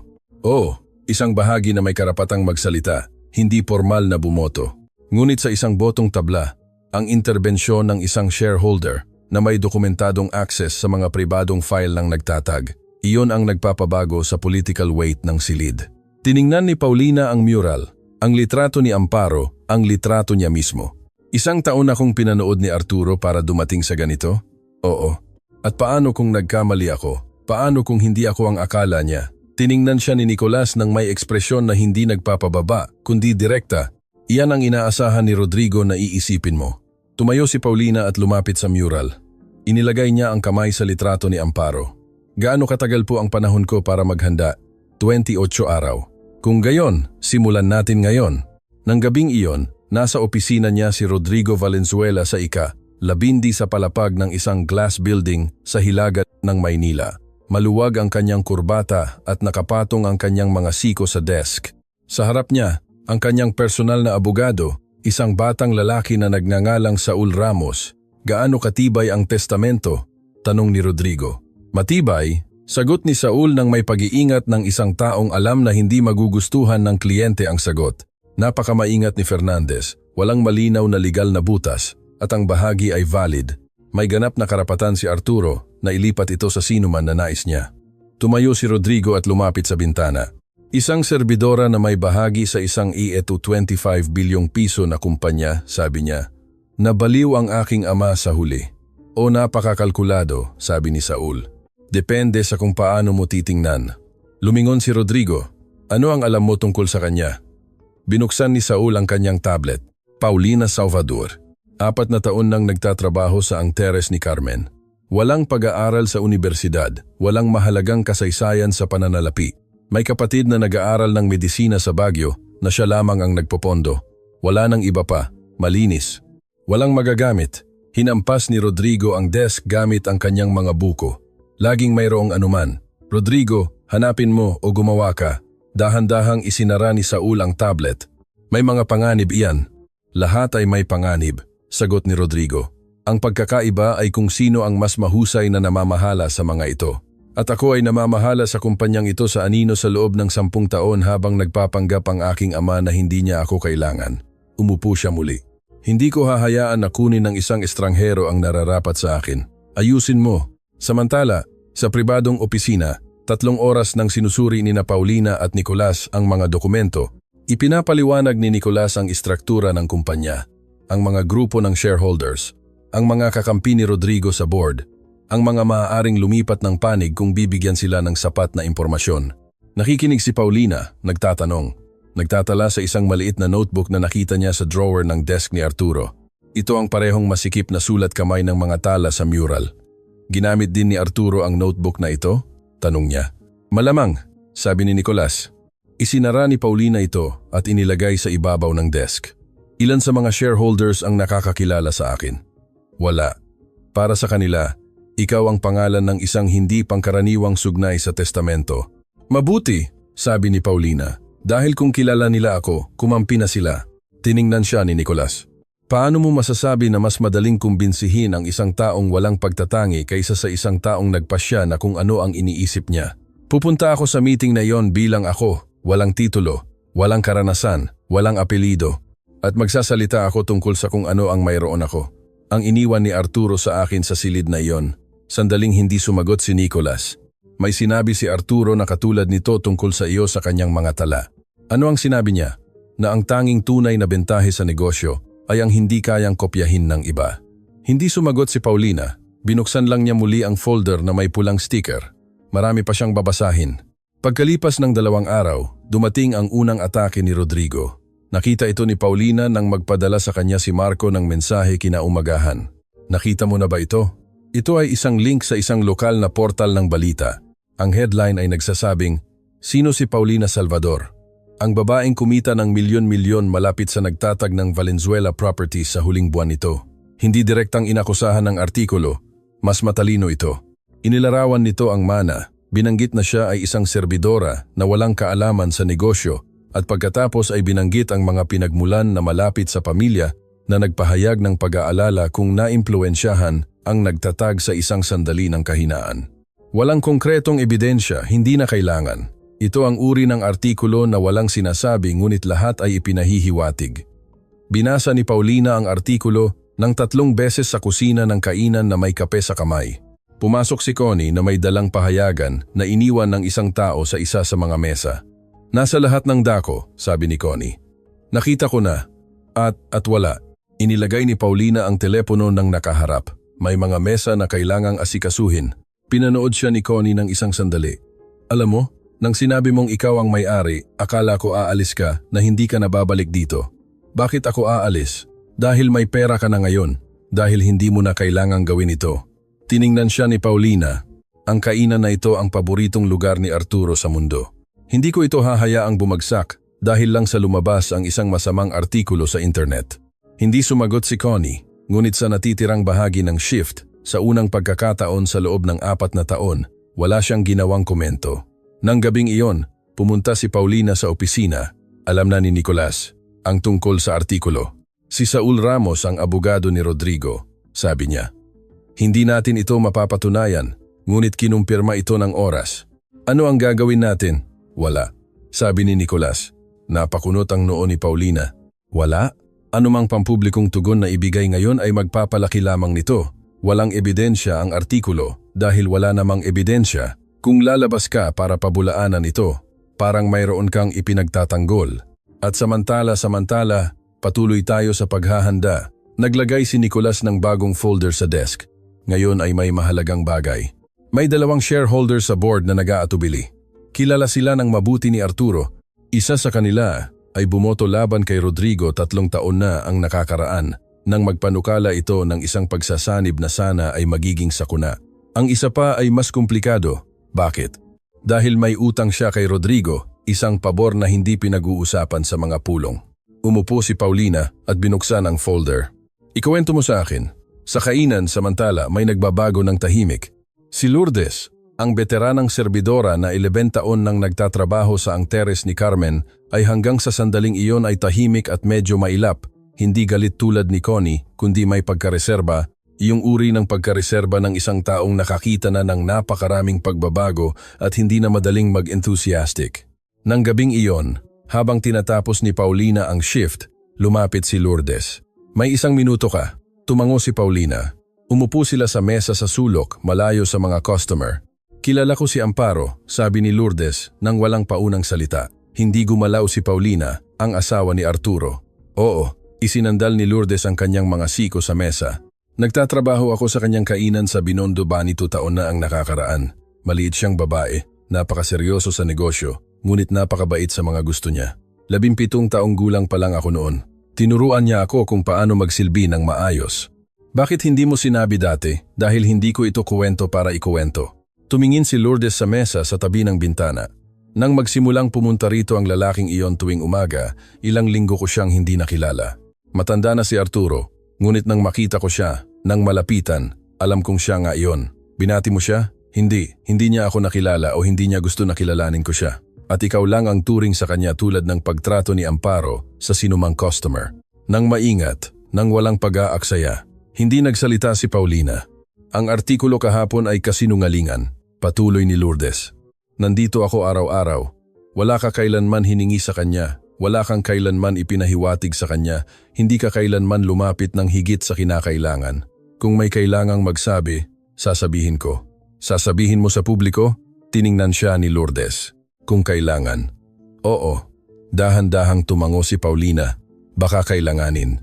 Isang bahagi na may karapatang magsalita, hindi formal na bumoto. Ngunit sa isang botong tabla, ang interbensyon ng isang shareholder na may dokumentadong access sa mga pribadong file ng nagtatag, iyon ang nagpapabago sa political weight ng silid. Tiningnan ni Paulina ang mural, ang litrato ni Amparo, ang litrato niya mismo. Isang taon akong pinanood ni Arturo para dumating sa ganito? Oo. At paano kung nagkamali ako? Paano kung hindi ako ang akala niya? Tiningnan siya ni Nicolas nang may ekspresyon na hindi nagpapababa, kundi direkta. Iyan ang inaasahan ni Rodrigo na iisipin mo. Tumayo si Paulina at lumapit sa mural. Inilagay niya ang kamay sa litrato ni Amparo. Gaano katagal po ang panahon ko para maghanda? 28 araw. Kung gayon, simulan natin ngayon. Nang gabing iyon, nasa opisina niya si Rodrigo Valenzuela sa labindi sa palapag ng isang glass building sa hilaga ng Maynila. Maluwag ang kanyang kurbata at nakapatong ang kanyang mga siko sa desk. Sa harap niya, ang kanyang personal na abogado, isang batang lalaki na nagngangalang Saul Ramos. Gaano katibay ang testamento? Tanong ni Rodrigo. Matibay, sagot ni Saul nang may pag-iingat ng isang taong alam na hindi magugustuhan ng kliyente ang sagot. Napakamaingat ni Fernandez, walang malinaw na legal na butas, at ang bahagi ay valid. May ganap na karapatan si Arturo na ilipat ito sa sinuman na nais niya. Tumayo si Rodrigo at lumapit sa bintana. Isang serbidora na may bahagi sa isang ieto 25 bilyong piso na kumpanya, sabi niya. Nabaliw ang aking ama sa huli. O napakakalkulado, sabi ni Saul. Depende sa kung paano mo titingnan. Lumingon si Rodrigo. Ano ang alam mo tungkol sa kanya? Binuksan ni Saul ang kanyang tablet. Paulina Salvador. 4 na taon nang nagtatrabaho sa ang teres ni Carmen. Walang pag-aaral sa universidad, walang mahalagang kasaysayan sa pananalapi. May kapatid na nag-aaral ng medisina sa Baguio na siya lamang ang nagpopondo. Wala nang iba pa, malinis. Walang magagamit. Hinampas ni Rodrigo ang desk gamit ang kanyang mga buko. Laging mayroong anuman. Rodrigo, hanapin mo o gumawa ka. Dahan-dahang isinara ni Saul ang tablet. May mga panganib iyan. Lahat ay may panganib. Sagot ni Rodrigo. Ang pagkakaiba ay kung sino ang mas mahusay na namamahala sa mga ito. At ako ay namamahala sa kumpanyang ito sa anino sa loob ng 10 taon habang nagpapanggap ang aking ama na hindi niya ako kailangan. Umupo siya muli. Hindi ko hahayaan na kunin ng isang estranghero ang nararapat sa akin. Ayusin mo. Samantala, sa pribadong opisina, 3 oras nang sinusuri ni na Paulina at Nicolas ang mga dokumento, ipinapaliwanag ni Nicolas ang istruktura ng kumpanya. Ang mga grupo ng shareholders, ang mga kakampi ni Rodrigo sa board, ang mga maaaring lumipat ng panig kung bibigyan sila ng sapat na impormasyon. Nakikinig si Paulina, nagtatanong. Nagtatala sa isang maliit na notebook na nakita niya sa drawer ng desk ni Arturo. Ito ang parehong masikip na sulat kamay ng mga tala sa mural. Ginamit din ni Arturo ang notebook na ito? Tanong niya. Malamang, sabi ni Nicolas. Isinara ni Paulina ito at inilagay sa ibabaw ng desk. Ilan sa mga shareholders ang nakakakilala sa akin? Wala. Para sa kanila, ikaw ang pangalan ng isang hindi pangkaraniwang sugnay sa testamento. Mabuti, sabi ni Paulina. Dahil kung kilala nila ako, kumampi na sila. Tiningnan siya ni Nicolas. Paano mo masasabi na mas madaling kumbinsihin ang isang taong walang pagtatangi kaysa sa isang taong nagpasya na kung ano ang iniisip niya? Pupunta ako sa meeting na yon bilang ako, walang titulo, walang karanasan, walang apelido. At magsasalita ako tungkol sa kung ano ang mayroon ako. Ang iniwan ni Arturo sa akin sa silid na iyon. Sandaling hindi sumagot si Nicolas. May sinabi si Arturo na katulad nito tungkol sa iyo sa kanyang mga tala. Ano ang sinabi niya? Na ang tanging tunay na bentahe sa negosyo ay ang hindi kayang kopyahin ng iba. Hindi sumagot si Paulina. Binuksan lang niya muli ang folder na may pulang sticker. Marami pa siyang babasahin. Pagkalipas ng 2 araw, dumating ang unang atake ni Rodrigo. Nakita ito ni Paulina nang magpadala sa kanya si Marco ng mensahe kinaumagahan. Nakita mo na ba ito? Ito ay isang link sa isang lokal na portal ng balita. Ang headline ay nagsasabing, Sino si Paulina Salvador? Ang babaeng kumita ng milyon-milyon malapit sa nagtatag ng Valenzuela Properties sa huling buwan nito. Hindi direktang inakusahan ng artikulo, mas matalino ito. Inilarawan nito ang mana, binanggit na siya ay isang serbidora na walang kaalaman sa negosyo. At pagkatapos ay binanggit ang mga pinagmulan na malapit sa pamilya na nagpahayag ng pag-aalala kung naimpluwensyahan ang nagtatag sa isang sandali ng kahinaan. Walang konkretong ebidensya, hindi na kailangan. Ito ang uri ng artikulo na walang sinasabi ngunit lahat ay ipinahihiwatig. Binasa ni Paulina ang artikulo ng 3 beses sa kusina ng kainan na may kape sa kamay. Pumasok si Connie na may dalang pahayagan na iniwan ng isang tao sa isa sa mga mesa. Nasa lahat ng dako, sabi ni Connie. Nakita ko na. At wala. Inilagay ni Paulina ang telepono ng nakaharap. May mga mesa na kailangang asikasuhin. Pinanood siya ni Connie ng isang sandali. Alam mo, nang sinabi mong ikaw ang may-ari, akala ko aalis ka na hindi ka nababalik dito. Bakit ako aalis? Dahil may pera ka na ngayon. Dahil hindi mo na kailangang gawin ito. Tiningnan siya ni Paulina. Ang kainan na ito ang paboritong lugar ni Arturo sa mundo. Hindi ko ito hahayaang bumagsak dahil lang sa lumabas ang isang masamang artikulo sa internet. Hindi sumagot si Connie, ngunit sa natitirang bahagi ng shift, sa unang pagkakataon sa loob ng 4 na taon, wala siyang ginawang komento. Nang gabing iyon, pumunta si Paulina sa opisina. Alam na ni Nicolas ang tungkol sa artikulo. Si Saul Ramos ang abogado ni Rodrigo, sabi niya. Hindi natin ito mapapatunayan, ngunit kinumpirma ito ng oras. Ano ang gagawin natin? Wala, sabi ni Nicolas. Napakunot ang noo ni Paulina. Wala? Anumang pampublikong tugon na ibigay ngayon ay magpapalaki lamang nito. Walang ebidensya ang artikulo dahil wala namang ebidensya. Kung lalabas ka para pabulaanan ito, parang mayroon kang ipinagtatanggol. At samantala, patuloy tayo sa paghahanda. Naglagay si Nicolas ng bagong folder sa desk. Ngayon ay may mahalagang bagay. May 2 shareholders sa board na nag-aatubili. Kilala sila ng mabuti ni Arturo. Isa sa kanila ay bumoto laban kay Rodrigo 3 taon na ang nakakaraan nang magpanukala ito ng isang pagsasanib na sana ay magiging sakuna. Ang isa pa ay mas komplikado. Bakit? Dahil may utang siya kay Rodrigo, isang pabor na hindi pinag-uusapan sa mga pulong. Umupo si Paulina at binuksan ang folder. Ikuwento mo sa akin. Sa kainan samantala may nagbabago ng tahimik. Si Lourdes, ang veteranang serbidora na 11 taon nang nagtatrabaho sa ang teres ni Carmen, ay hanggang sa sandaling iyon ay tahimik at medyo mailap, hindi galit tulad ni Connie kundi may pagkareserba, iyong uri ng pagkareserba ng isang taong nakakita na ng napakaraming pagbabago at hindi na madaling mag-enthusiastic. Nang gabing iyon, habang tinatapos ni Paulina ang shift, lumapit si Lourdes. May 1 minuto ka. Tumango si Paulina. Umupo sila sa mesa sa sulok, malayo sa mga customer. Kilala ko si Amparo, sabi ni Lourdes nang walang paunang salita. Hindi gumalaw si Paulina, ang asawa ni Arturo. Oo, isinandal ni Lourdes ang kanyang mga siko sa mesa. Nagtatrabaho ako sa kanyang kainan sa Binondo Bani 2 taon na ang nakakaraan. Maliit siyang babae, napakaseryoso sa negosyo, ngunit napakabait sa mga gusto niya. 17 taong gulang pa lang ako noon. Tinuruan niya ako kung paano magsilbi ng maayos. Bakit hindi mo sinabi dati? Dahil hindi ko ito kuwento para ikuwento. Tumingin si Lourdes sa mesa sa tabi ng bintana. Nang magsimulang pumunta rito ang lalaking iyon tuwing umaga, ilang linggo ko siyang hindi nakilala. Matanda na si Arturo, ngunit nang makita ko siya, nang malapitan, alam kong siya nga iyon. Binati mo siya? Hindi niya ako nakilala o hindi niya gusto na kilalanin ko siya. At ikaw lang ang turing sa kanya tulad ng pagtrato ni Amparo sa sinumang customer. Nang maingat, nang walang pag-aaksaya, hindi nagsalita si Paulina. Ang artikulo kahapon ay kasinungalingan, patuloy ni Lourdes. Nandito ako araw-araw. Wala ka kailanman hiningi sa kanya, wala kang kailanman ipinahiwatig sa kanya, hindi ka kailanman lumapit ng higit sa kinakailangan. Kung may kailangang magsabi, sasabihin ko. Sasabihin mo sa publiko? Tiningnan siya ni Lourdes. Kung kailangan. Oo, dahan-dahang tumango si Paulina. Baka kailanganin.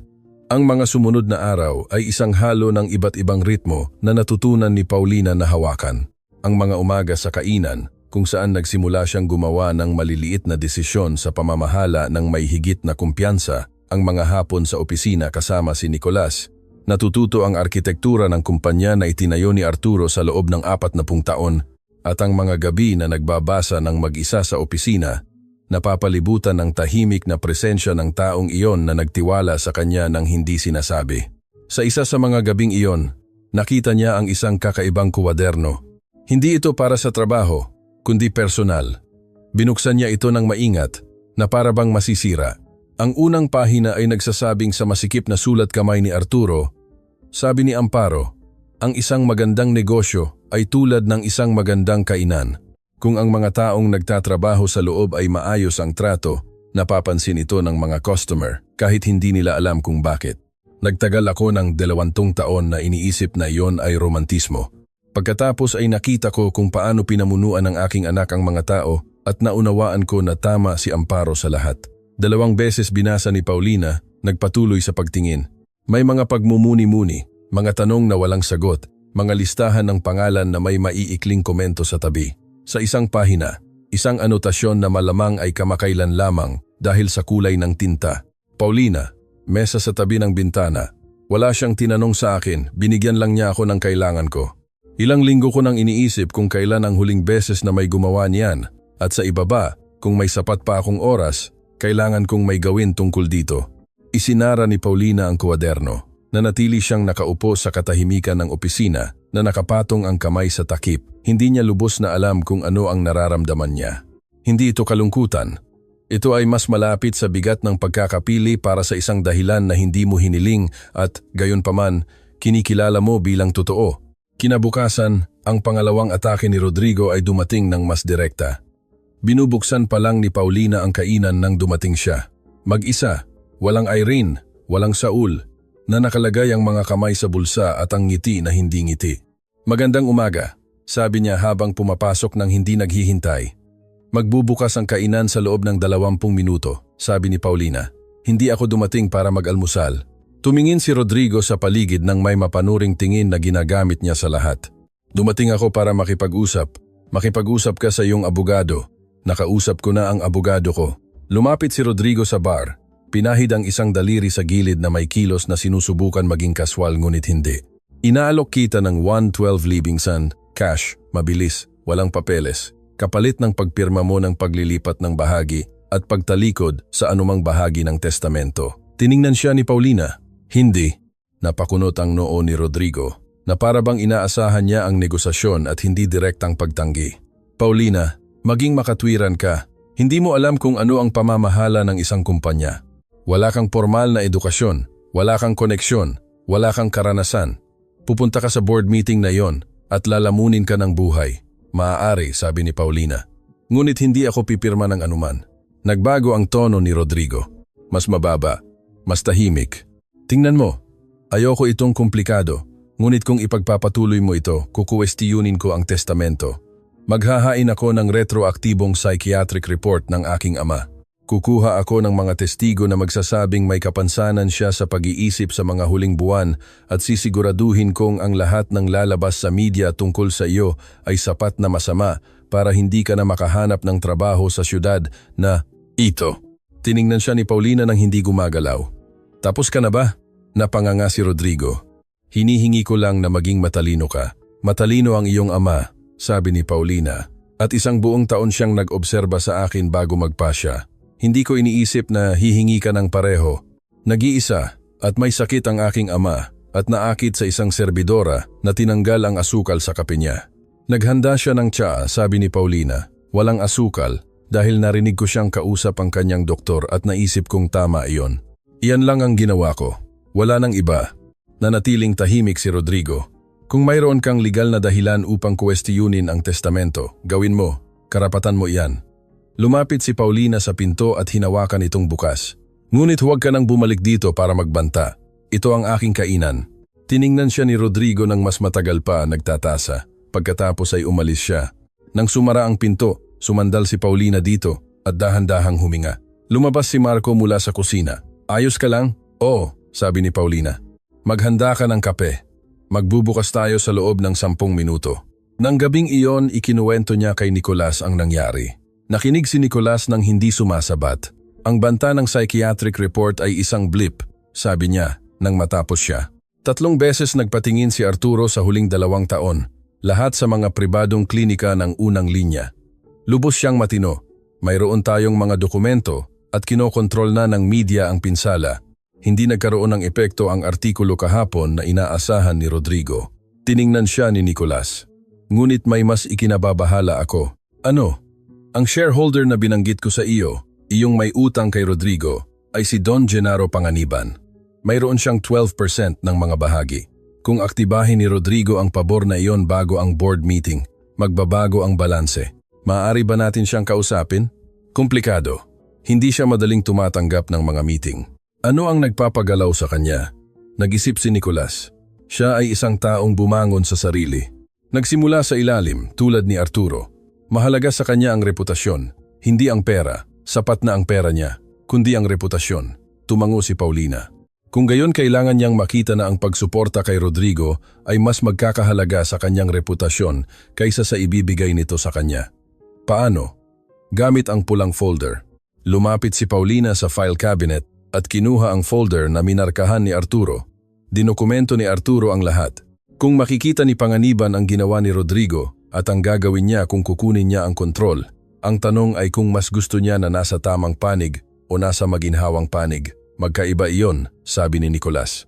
Ang mga sumunod na araw ay isang halo ng iba't ibang ritmo na natutunan ni Paulina na hawakan. Ang mga umaga sa kainan, kung saan nagsimula siyang gumawa ng maliliit na desisyon sa pamamahala ng may higit na kumpiyansa, ang mga hapon sa opisina kasama si Nicolas. Natututo ang arkitektura ng kumpanya na itinayo ni Arturo sa loob ng 40 taon. At ang mga gabi na nagbabasa ng mag-isa sa opisina, napapalibutan ng tahimik na presensya ng taong iyon na nagtiwala sa kanya ng hindi sinasabi. Sa isa sa mga gabing iyon, nakita niya ang isang kakaibang kuwaderno. Hindi ito para sa trabaho, kundi personal. Binuksan niya ito ng maingat, na para bang masisira. Ang unang pahina ay nagsasabing sa masikip na sulat kamay ni Arturo, sabi ni Amparo, Ang isang magandang negosyo ay tulad ng isang magandang kainan. Kung ang mga taong nagtatrabaho sa loob ay maayos ang trato, napapansin ito ng mga customer kahit hindi nila alam kung bakit. Nagtagal ako ng 20 taon na iniisip na iyon ay romantismo. Pagkatapos ay nakita ko kung paano pinamunuan ng aking anak ang mga tao at naunawaan ko na tama si Amparo sa lahat. 2 beses binasa ni Paulina, nagpatuloy sa pagtingin. May mga pagmumuni-muni, mga tanong na walang sagot, mga listahan ng pangalan na may maiikling komento sa tabi. Sa isang pahina, isang anotasyon na malamang ay kamakailan lamang dahil sa kulay ng tinta. Paulina, mesa sa tabi ng bintana. Wala siyang tinanong sa akin, binigyan lang niya ako ng kailangan ko. Ilang linggo ko nang iniisip kung kailan ang huling beses na may gumawa niyan, at sa ibaba, kung may sapat pa akong oras, kailangan kong may gawin tungkol dito. Isinara ni Paulina ang kwaderno. Nanatili siyang nakaupo sa katahimikan ng opisina na nakapatong ang kamay sa takip. Hindi niya lubos na alam kung ano ang nararamdaman niya. Hindi ito kalungkutan. Ito ay mas malapit sa bigat ng pagkakapili para sa isang dahilan na hindi mo hiniling at, gayunpaman, kinikilala mo bilang totoo. Kinabukasan, ang pangalawang atake ni Rodrigo ay dumating ng mas direkta. Binubuksan pa lang ni Paulina ang kainan nang dumating siya. Mag-isa, walang Irene, walang Saul, na nakalagay ang mga kamay sa bulsa at ang ngiti na hindi ngiti. Magandang umaga, sabi niya habang pumapasok ng hindi naghihintay. Magbubukas ang kainan sa loob ng 20 minuto, sabi ni Paulina. Hindi ako dumating para mag-almusal. Tumingin si Rodrigo sa paligid nang may mapanuring tingin na ginagamit niya sa lahat. Dumating ako para makipag-usap. Makipag-usap ka sa iyong abogado. Nakausap ko na ang abogado ko. Lumapit si Rodrigo sa bar. Pinahid ang isang daliri sa gilid na may kilos na sinusubukan maging kaswal ngunit hindi. Inaalok kita ng 112 Livingston, cash, mabilis, walang papeles. Kapalit ng pagpirma mo ng paglilipat ng bahagi at pagtalikod sa anumang bahagi ng testamento. Tiningnan siya ni Paulina. Hindi. Napakunot ang noo ni Rodrigo na para bang inaasahan niya ang negosasyon at hindi direktang pagtanggi. Paulina, maging makatwiran ka. Hindi mo alam kung ano ang pamamahala ng isang kumpanya. Wala kang formal na edukasyon, wala kang koneksyon, wala kang karanasan. Pupunta ka sa board meeting na yon at lalamunin ka ng buhay. Maaari, sabi ni Paulina. Ngunit hindi ako pipirma ng anuman. Nagbago ang tono ni Rodrigo. Mas mababa, mas tahimik. Tingnan mo, ayoko itong komplikado, ngunit kung ipagpapatuloy mo ito, kukuwestiyunin ko ang testamento. Maghahain ako ng retroaktibong psychiatric report ng aking ama. Kukuha ako ng mga testigo na magsasabing may kapansanan siya sa pag-iisip sa mga huling buwan at sisiguraduhin kong ang lahat ng lalabas sa media tungkol sa iyo ay sapat na masama para hindi ka na makahanap ng trabaho sa syudad na ito. Tiningnan siya ni Paulina nang hindi gumagalaw. Tapos ka na ba? Napanganga si Rodrigo. Hinihingi ko lang na maging matalino ka. Matalino ang iyong ama, sabi ni Paulina. At 1 buong taon siyang nag-obserba sa akin bago magpasya. Hindi ko iniisip na hihingi ka ng pareho. Nag-iisa at may sakit ang aking ama at naakit sa isang serbidora na tinanggal ang asukal sa kape niya. Naghanda siya ng tsaa, sabi ni Paulina. Walang asukal dahil narinig ko siyang kausap ang kanyang doktor at naisip kong tama iyon. Iyan lang ang ginawa ko. Wala nang iba. Nanatiling tahimik si Rodrigo. Kung mayroon kang legal na dahilan upang kuwestiyunin ang testamento, gawin mo. Karapatan mo iyan. Lumapit si Paulina sa pinto at hinawakan itong bukas. Ngunit huwag ka nang bumalik dito para magbanta. Ito ang aking kainan. Tiningnan siya ni Rodrigo nang mas matagal pa nagtatasa. Pagkatapos ay umalis siya. Nang sumara ang pinto, sumandal si Paulina dito at dahan-dahang huminga. Lumabas si Marco mula sa kusina. Ayos ka lang? Oo, sabi ni Paulina. Maghanda ka ng kape. Magbubukas tayo sa loob ng 10 minuto. Nang gabing iyon, ikinuwento niya kay Nicolas ang nangyari. Nakinig si Nicolas nang hindi sumasabat. Ang banta ng psychiatric report ay isang blip, sabi niya, nang matapos siya. 3 beses nagpatingin si Arturo sa huling 2 taon, lahat sa mga pribadong klinika ng unang linya. Lubos siyang matino. Mayroon tayong mga dokumento at kinokontrol na ng media ang pinsala. Hindi nagkaroon ng epekto ang artikulo kahapon na inaasahan ni Rodrigo. Tiningnan siya ni Nicolas. Ngunit may mas ikinababahala ako. Ano? Ang shareholder na binanggit ko sa iyo, iyong may utang kay Rodrigo, ay si Don Genaro Panganiban. Mayroon siyang 12% ng mga bahagi. Kung aktibahin ni Rodrigo ang pabor na iyon bago ang board meeting, magbabago ang balanse. Maaari ba natin siyang kausapin? Komplikado. Hindi siya madaling tumatanggap ng mga meeting. Ano ang nagpapagalaw sa kanya? Nag-isip si Nicolas. Siya ay isang taong bumangon sa sarili. Nagsimula sa ilalim, tulad ni Arturo. Mahalaga sa kanya ang reputasyon, hindi ang pera. Sapat na ang pera niya, kundi ang reputasyon. Tumango si Paulina. Kung gayon kailangan niyang makita na ang pagsuporta kay Rodrigo ay mas magkakahalaga sa kanyang reputasyon kaysa sa ibibigay nito sa kanya. Paano? Gamit ang pulang folder. Lumapit si Paulina sa file cabinet at kinuha ang folder na minarkahan ni Arturo. Dinokumento ni Arturo ang lahat. Kung makikita ni Panganiban ang ginawa ni Rodrigo at ang gagawin niya kung kukunin niya ang kontrol, ang tanong ay kung mas gusto niya na nasa tamang panig o nasa maginhawang panig. Magkaiba iyon, sabi ni Nicolas.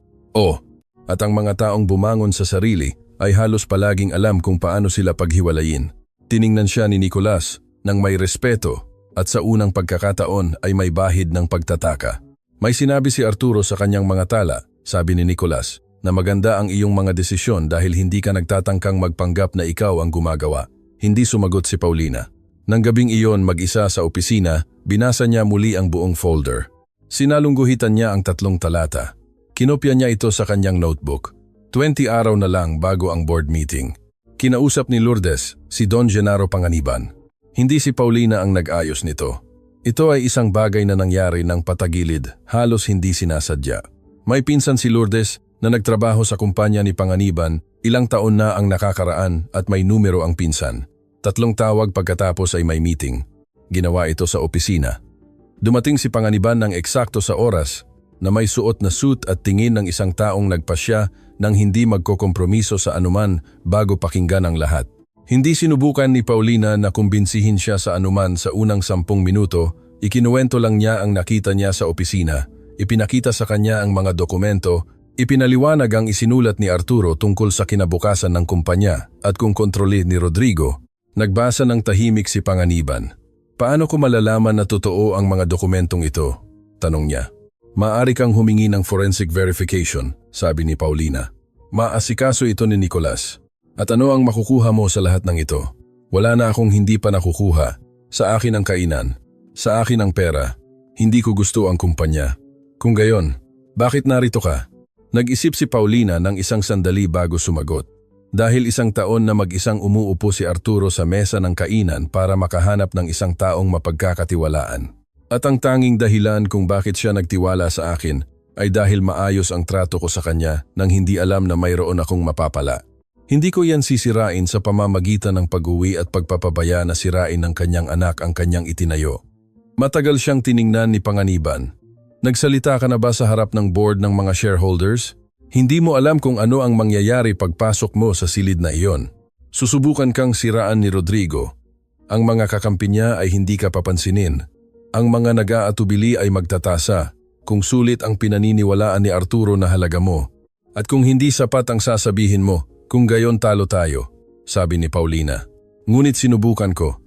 At ang mga taong bumangon sa sarili ay halos palaging alam kung paano sila paghiwalayin. Tiningnan siya ni Nicolas nang may respeto at sa unang pagkakataon ay may bahid ng pagtataka. May sinabi si Arturo sa kanyang mga tala, sabi ni Nicolas, na maganda ang iyong mga desisyon dahil hindi ka nagtatangkang magpanggap na ikaw ang gumagawa. Hindi sumagot si Paulina. Nang gabing iyon mag-isa sa opisina, binasa niya muli ang buong folder. Sinalungguhitan niya ang 3 talata. Kinopya niya ito sa kanyang notebook. 20 araw na lang bago ang board meeting. Kinausap ni Lourdes si Don Genaro Panganiban. Hindi si Paulina ang nag-ayos nito. Ito ay isang bagay na nangyari ng patagilid, halos hindi sinasadya. May pinsan si Lourdes na nagtrabaho sa kumpanya ni Panganiban, ilang taon na ang nakakaraan at may numero ang pinsan. 3 tawag pagkatapos ay may meeting. Ginawa ito sa opisina. Dumating si Panganiban ng eksakto sa oras na may suot na suit at tingin ng isang taong nagpasya nang hindi magkokompromiso sa anuman bago pakinggan ang lahat. Hindi sinubukan ni Paulina na kumbinsihin siya sa anuman sa unang 10 minuto, ikinuwento lang niya ang nakita niya sa opisina, ipinakita sa kanya ang mga dokumento, ipinaliwanag ang isinulat ni Arturo tungkol sa kinabukasan ng kumpanya at kung kontrolin ni Rodrigo. Nagbasa ng tahimik si Panganiban. Paano ko malalaman na totoo ang mga dokumentong ito? Tanong niya. Maaari kang humingi ng forensic verification, sabi ni Paulina. Maasikaso ito ni Nicolas. At ano ang makukuha mo sa lahat ng ito? Wala na akong hindi pa nakukuha. Sa akin ang kainan. Sa akin ang pera. Hindi ko gusto ang kumpanya. Kung gayon, bakit narito ka? Nag-isip si Paulina ng isang sandali bago sumagot. Dahil 1 taon na mag-isang umuupo si Arturo sa mesa ng kainan para makahanap ng isang taong mapagkakatiwalaan. At ang tanging dahilan kung bakit siya nagtiwala sa akin ay dahil maayos ang trato ko sa kanya nang hindi alam na mayroon akong mapapala. Hindi ko yan sisirain sa pamamagitan ng pag-uwi at pagpapabaya na sirain ng kanyang anak ang kanyang itinayo. Matagal siyang tiningnan ni Panganiban. Nagsalita ka na ba sa harap ng board ng mga shareholders? Hindi mo alam kung ano ang mangyayari pagpasok mo sa silid na iyon. Susubukan kang siraan ni Rodrigo. Ang mga kakampi niya ay hindi ka papansinin. Ang mga nag-aatubili ay magtatasa kung sulit ang pinaniniwalaan ni Arturo na halaga mo. At kung hindi sapat ang sasabihin mo, kung gayon talo tayo, sabi ni Paulina. Ngunit sinubukan ko.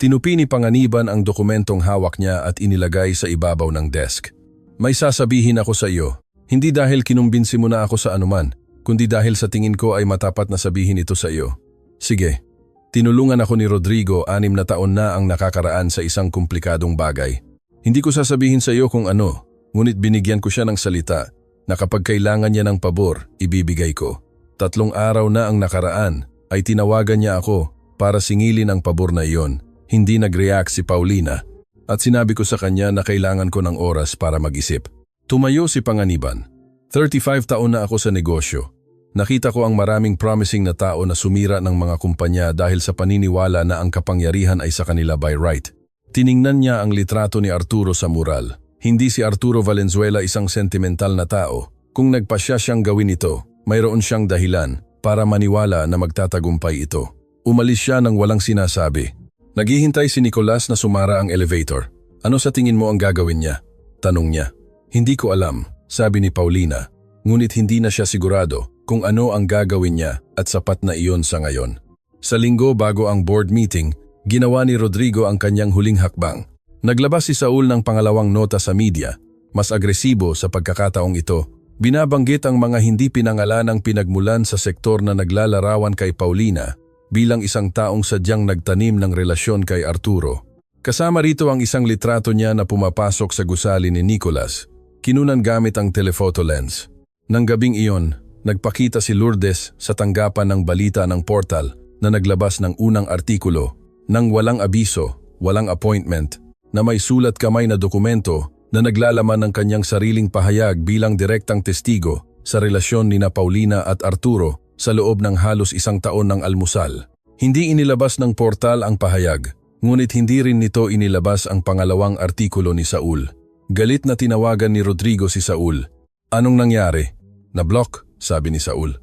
Tinupi ni Panganiban ang dokumentong hawak niya at inilagay sa ibabaw ng desk. May sasabihin ako sa iyo. Hindi dahil kinumbinsi mo na ako sa anuman, kundi dahil sa tingin ko ay matapat na sabihin ito sa iyo. Sige, tinulungan ako ni Rodrigo 6 na taon na ang nakakaraan sa isang komplikadong bagay. Hindi ko sasabihin sa iyo kung ano, ngunit binigyan ko siya ng salita na kapag kailangan niya ng pabor, ibibigay ko. 3 araw na ang nakaraan ay tinawagan niya ako para singilin ang pabor na iyon. Hindi nag-react si Paulina at sinabi ko sa kanya na kailangan ko ng oras para mag-isip. Tumayo si Panganiban. 35 taon na ako sa negosyo. Nakita ko ang maraming promising na tao na sumira ng mga kumpanya dahil sa paniniwala na ang kapangyarihan ay sa kanila by right. Tiningnan niya ang litrato ni Arturo sa mural. Hindi si Arturo Valenzuela isang sentimental na tao. Kung nagpasya siyang gawin ito, mayroon siyang dahilan para maniwala na magtatagumpay ito. Umalis siya nang walang sinasabi. Naghihintay si Nicolas na sumara ang elevator. Ano sa tingin mo ang gagawin niya? Tanong niya. Hindi ko alam, sabi ni Paulina, ngunit hindi na siya sigurado kung ano ang gagawin niya at sapat na iyon sa ngayon. Sa linggo bago ang board meeting, ginawa ni Rodrigo ang kanyang huling hakbang. Naglabas si Saul ng pangalawang nota sa media, mas agresibo sa pagkakataong ito Binabanggit ang mga hindi pinangalanang pinagmulan sa sektor na naglalarawan kay Paulina bilang isang taong sadyang nagtanim ng relasyon kay Arturo. Kasama rito ang isang litrato niya na pumapasok sa gusali ni Nicolas, kinunan gamit ang telephoto lens. Nang gabing iyon, nagpakita si Lourdes sa tanggapan ng balita ng portal na naglabas ng unang artikulo nang walang abiso, walang appointment, na may sulat kamay na dokumento na naglalaman ng kanyang sariling pahayag bilang direktang testigo sa relasyon nina Paulina at Arturo sa loob ng halos isang taon ng almusal. Hindi inilabas ng portal ang pahayag, ngunit hindi rin nito inilabas ang pangalawang artikulo ni Saul. Galit na tinawagan ni Rodrigo si Saul. Anong nangyari? Na-block, sabi ni Saul.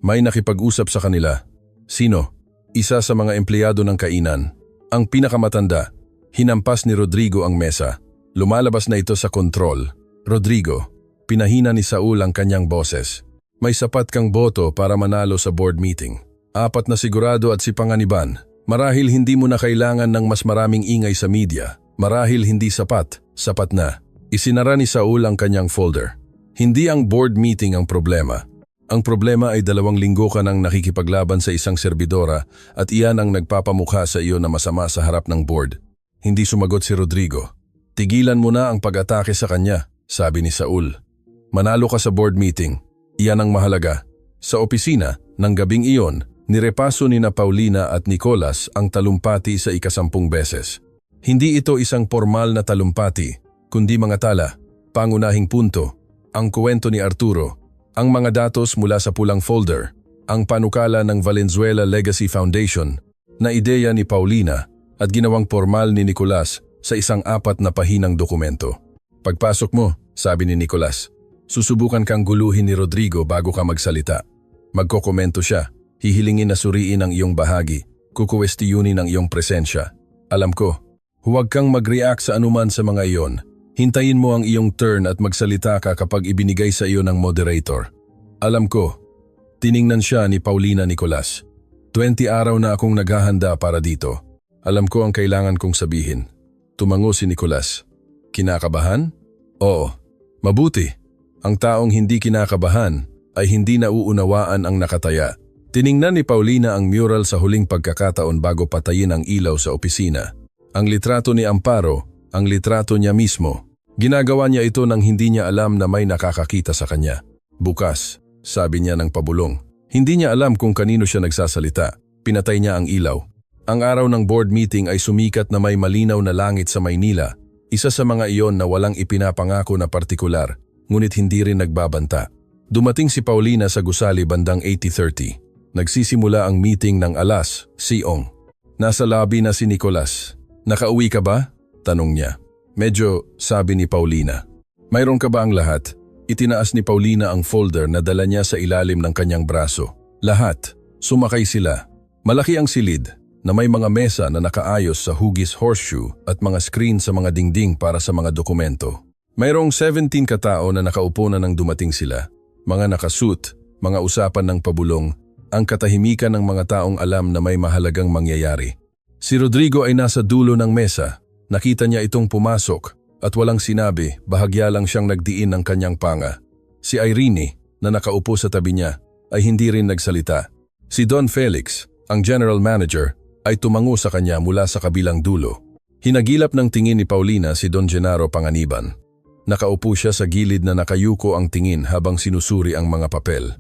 May nakipag-usap sa kanila. Sino? Isa sa mga empleyado ng kainan. Ang pinakamatanda. Hinampas ni Rodrigo ang mesa. Lumalabas na ito sa kontrol. Rodrigo, pinahina ni Saul ang kanyang boses. May sapat kang boto para manalo sa board meeting. 4 na sigurado at si Panganiban. Marahil hindi mo na kailangan ng mas maraming ingay sa media. Marahil hindi sapat, sapat na. Isinara ni Saul ang kanyang folder. Hindi ang board meeting ang problema. Ang problema ay 2 linggo ka nang nakikipaglaban sa isang serbidora at iyan ang nagpapamukha sa iyo na masama sa harap ng board. Hindi sumagot si Rodrigo. Tigilan mo na ang pag-atake sa kanya, sabi ni Saul. Manalo ka sa board meeting. Iyan ang mahalaga. Sa opisina, ng gabing iyon, nirepaso ni na Paulina at Nicolas ang talumpati sa 10 beses. Hindi ito isang formal na talumpati, kundi mga tala, pangunahing punto, ang kwento ni Arturo, ang mga datos mula sa pulang folder, ang panukala ng Valenzuela Legacy Foundation, na ideya ni Paulina at ginawang formal ni Nicolas sa isang 4 na pahinang dokumento. Pagpasok mo, sabi ni Nicolas, susubukan kang guluhin ni Rodrigo bago ka magsalita. Magkokomento siya, hihilingin na suriin ang iyong bahagi, kukuwestiyunin ang iyong presensya. Alam ko, huwag kang mag-react sa anuman sa mga iyon. Hintayin mo ang iyong turn at magsalita ka kapag ibinigay sa iyo ng moderator. Alam ko, tiningnan siya ni Paulina Nicolas. 20 araw na akong naghahanda para dito. Alam ko ang kailangan kong sabihin. Tumango si Nicolas. Kinakabahan? Oo. Mabuti. Ang taong hindi kinakabahan ay hindi nauunawaan ang nakataya. Tiningnan ni Paulina ang mural sa huling pagkakataon bago patayin ang ilaw sa opisina. Ang litrato ni Amparo, ang litrato niya mismo. Ginagawa niya ito nang hindi niya alam na may nakakakita sa kanya. Bukas, sabi niya ng pabulong. Hindi niya alam kung kanino siya nagsasalita. Pinatay niya ang ilaw. Ang araw ng board meeting ay sumikat na may malinaw na langit sa Maynila. Isa sa mga iyon na walang ipinapangako na partikular, ngunit hindi rin nagbabanta. Dumating si Paulina sa gusali bandang 8:30. Nagsisimula ang meeting ng alas, siong. Nasa lobby na si Nicolas. Nakauwi ka ba? Tanong niya. Medyo, sabi ni Paulina. Mayroon ka ba ang lahat? Itinaas ni Paulina ang folder na dala niya sa ilalim ng kanyang braso. Lahat. Sumakay sila. Malaki ang silid na may mga mesa na nakaayos sa hugis horseshoe at mga screen sa mga dingding para sa mga dokumento. Mayroong 17 katao na nakaupo na nang dumating sila. Mga nakasuit, mga usapan ng pabulong, ang katahimikan ng mga taong alam na may mahalagang mangyayari. Si Rodrigo ay nasa dulo ng mesa. Nakita niya itong pumasok at walang sinabi, bahagya lang siyang nagdiin ng kanyang panga. Si Irene, na nakaupo sa tabi niya, ay hindi rin nagsalita. Si Don Felix, ang general manager, ay tumango sa kanya mula sa kabilang dulo. Hinagilap ng tingin ni Paulina si Don Genaro Panganiban. Nakaupo siya sa gilid na nakayuko ang tingin habang sinusuri ang mga papel.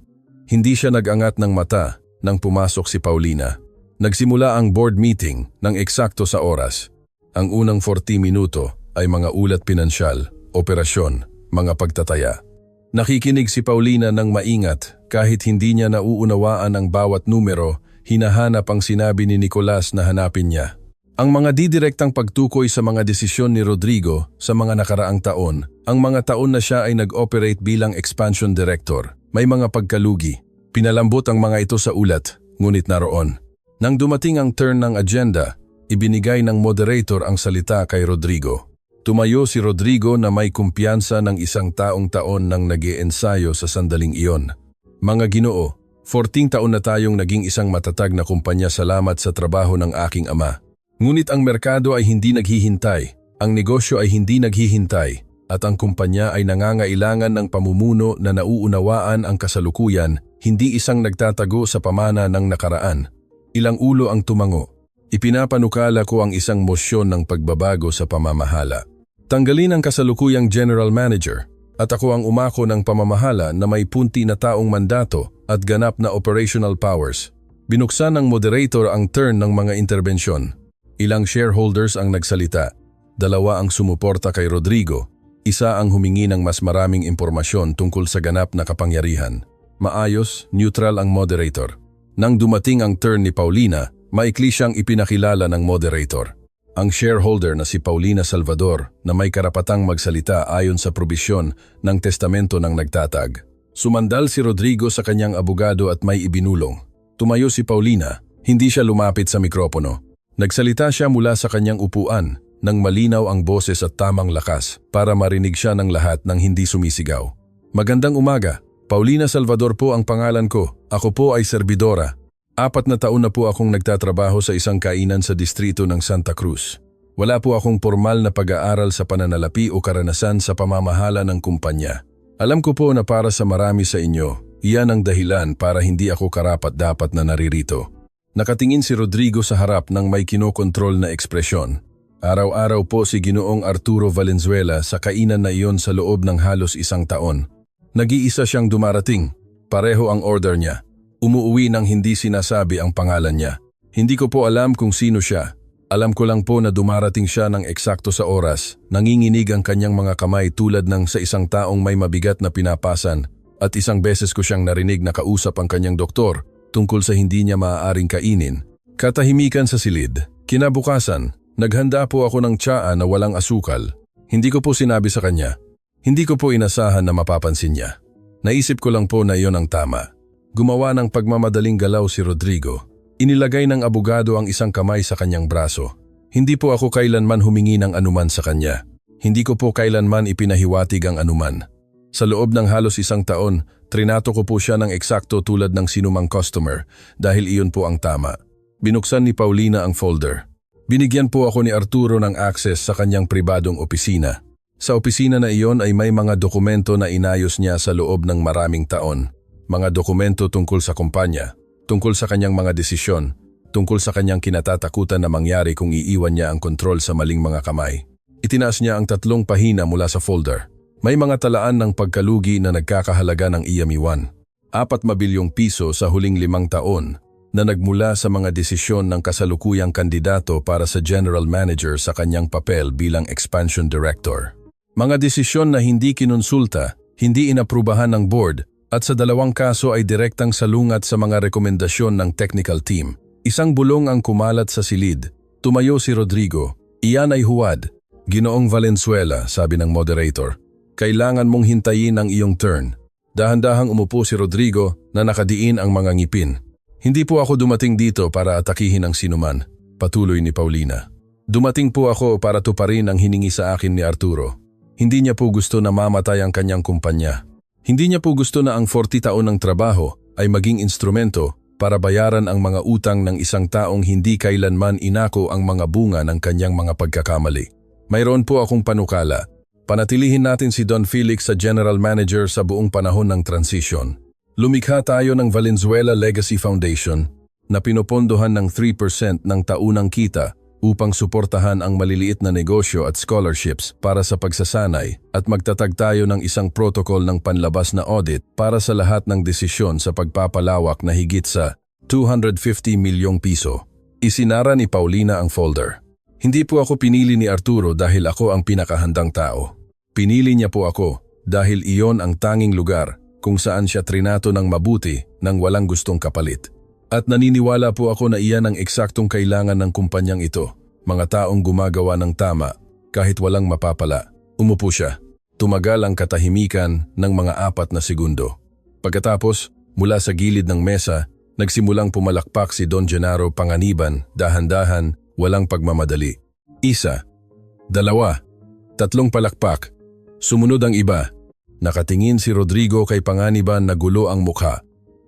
Hindi siya nag-angat ng mata nang pumasok si Paulina. Nagsimula ang board meeting ng eksakto sa oras. Ang unang 40 minuto ay mga ulat pinansyal, operasyon, mga pagtataya. Nakikinig si Paulina ng maingat kahit hindi niya nauunawaan ang bawat numero. Hinahanap ang sinabi ni Nicolas na hanapin niya. Ang mga didirektang pagtukoy sa mga desisyon ni Rodrigo sa mga nakaraang taon, ang mga taon na siya ay nag-operate bilang expansion director. May mga pagkalugi. Pinalambot ang mga ito sa ulat, ngunit naroon. Nang dumating ang turn ng agenda, ibinigay ng moderator ang salita kay Rodrigo. Tumayo si Rodrigo na may kumpiyansa ng isang taong taon nang nag-iensayo sa sandaling iyon. Mga Ginoo, 14 taon na tayong naging isang matatag na kumpanya salamat sa trabaho ng aking ama. Ngunit ang merkado ay hindi naghihintay, ang negosyo ay hindi naghihintay, at ang kumpanya ay nangangailangan ng pamumuno na nauunawaan ang kasalukuyan, hindi isang nagtatago sa pamana ng nakaraan. Ilang ulo ang tumango. Ipinapanukala ko ang isang mosyon ng pagbabago sa pamamahala. Tanggalin ang kasalukuyang general manager at ako ang umako ng pamamahala na may punti na taong mandato at ganap na operational powers. Binuksan ng moderator ang turn ng mga interbensyon. Ilang shareholders ang nagsalita. 2 ang sumuporta kay Rodrigo. 1 ang humingi ng mas maraming impormasyon tungkol sa ganap na kapangyarihan. Maayos, neutral ang moderator. Nang dumating ang turn ni Paulina, maikli siyang ipinakilala ng moderator. Ang shareholder na si Paulina Salvador na may karapatang magsalita ayon sa probisyon ng testamento ng nagtatag. Sumandal si Rodrigo sa kanyang abogado at may ibinulong. Tumayo si Paulina, hindi siya lumapit sa mikropono. Nagsalita siya mula sa kanyang upuan nang malinaw ang boses at tamang lakas para marinig siya ng lahat ng hindi sumisigaw. Magandang umaga, Paulina Salvador po ang pangalan ko. Ako po ay serbidora. 4 na taon na po akong nagtatrabaho sa isang kainan sa distrito ng Santa Cruz. Wala po akong formal na pag-aaral sa pananalapi o karanasan sa pamamahala ng kumpanya. Alam ko po na para sa marami sa inyo, iyan ang dahilan para hindi ako karapat-dapat na naririto. Nakatingin si Rodrigo sa harap ng may kinokontrol na ekspresyon. Araw-araw po si Ginoong Arturo Valenzuela sa kainan na iyon sa loob ng halos 1 taon. Nag-iisa siyang dumarating. Pareho ang order niya. Umuuwi nang hindi sinasabi ang pangalan niya. Hindi ko po alam kung sino siya. Alam ko lang po na dumarating siya ng eksakto sa oras. Nanginginig ang kanyang mga kamay tulad ng sa isang taong may mabigat na pinapasan. At 1 beses ko siyang narinig na kausap ang kanyang doktor tungkol sa hindi niya maaaring kainin. Katahimikan sa silid. Kinabukasan, naghanda po ako ng tsaa na walang asukal. Hindi ko po sinabi sa kanya. Hindi ko po inasahan na mapapansin niya. Naisip ko lang po na iyon ang tama. Gumawa ng pagmamadaling galaw si Rodrigo. Inilagay ng abogado ang isang kamay sa kanyang braso. Hindi po ako kailanman humingi ng anuman sa kanya. Hindi ko po kailanman ipinahiwatig ang anuman. Sa loob ng halos 1 taon, trinato ko po siya ng eksakto tulad ng sinumang customer dahil iyon po ang tama. Binuksan ni Paulina ang folder. Binigyan po ako ni Arturo ng access sa kanyang pribadong opisina. Sa opisina na iyon ay may mga dokumento na inayos niya sa loob ng maraming taon. Mga dokumento tungkol sa kumpanya, tungkol sa kanyang mga desisyon, tungkol sa kanyang kinatatakutan na mangyari kung iiwan niya ang kontrol sa maling mga kamay. Itinaas niya ang 3 pahina mula sa folder. May mga talaan ng pagkalugi na nagkakahalaga ng IMI1. 4 mabilyong piso sa huling 5 taon na nagmula sa mga desisyon ng kasalukuyang kandidato para sa general manager sa kanyang papel bilang expansion director. Mga desisyon na hindi kinonsulta, hindi inaprubahan ng board, at sa 2 kaso ay direktang salungat sa mga rekomendasyon ng technical team. 1 bulong ang kumalat sa silid. Tumayo si Rodrigo. Iyan ay huwad. Ginoong Valenzuela, sabi ng moderator. Kailangan mong hintayin ang iyong turn. Dahan-dahang umupo si Rodrigo na nakadiin ang mga ngipin. Hindi po ako dumating dito para atakihin ang sinuman, patuloy ni Paulina. Dumating po ako para tuparin ang hiningi sa akin ni Arturo. Hindi niya po gusto na mamatay ang kanyang kumpanya. Hindi niya po gusto na ang 40 taon ng trabaho ay maging instrumento para bayaran ang mga utang ng isang taong hindi kailanman inako ang mga bunga ng kanyang mga pagkakamali. Mayroon po akong panukala. Panatilihin natin si Don Felix sa general manager sa buong panahon ng transition. Lumikha tayo ng Valenzuela Legacy Foundation na pinopondohan ng 3% ng taunang kita upang suportahan ang maliliit na negosyo at scholarships para sa pagsasanay at magtatag tayo ng isang protocol ng panlabas na audit para sa lahat ng desisyon sa pagpapalawak na higit sa 250 milyong piso. Isinara ni Paulina ang folder. Hindi po ako pinili ni Arturo dahil ako ang pinakahandang tao. Pinili niya po ako dahil iyon ang tanging lugar kung saan siya trinato ng mabuti nang walang gustong kapalit. At naniniwala po ako na iyan ang eksaktong kailangan ng kumpanyang ito. Mga taong gumagawa ng tama kahit walang mapapala. Umupo siya. Tumagal ang katahimikan ng mga 4 na segundo. Pagkatapos, mula sa gilid ng mesa, nagsimulang pumalakpak si Don Genaro Panganiban, dahan-dahan, walang pagmamadali. 1, 2, 3 palakpak. Sumunod ang iba. Nakatingin si Rodrigo kay Panganiban na gulo ang mukha.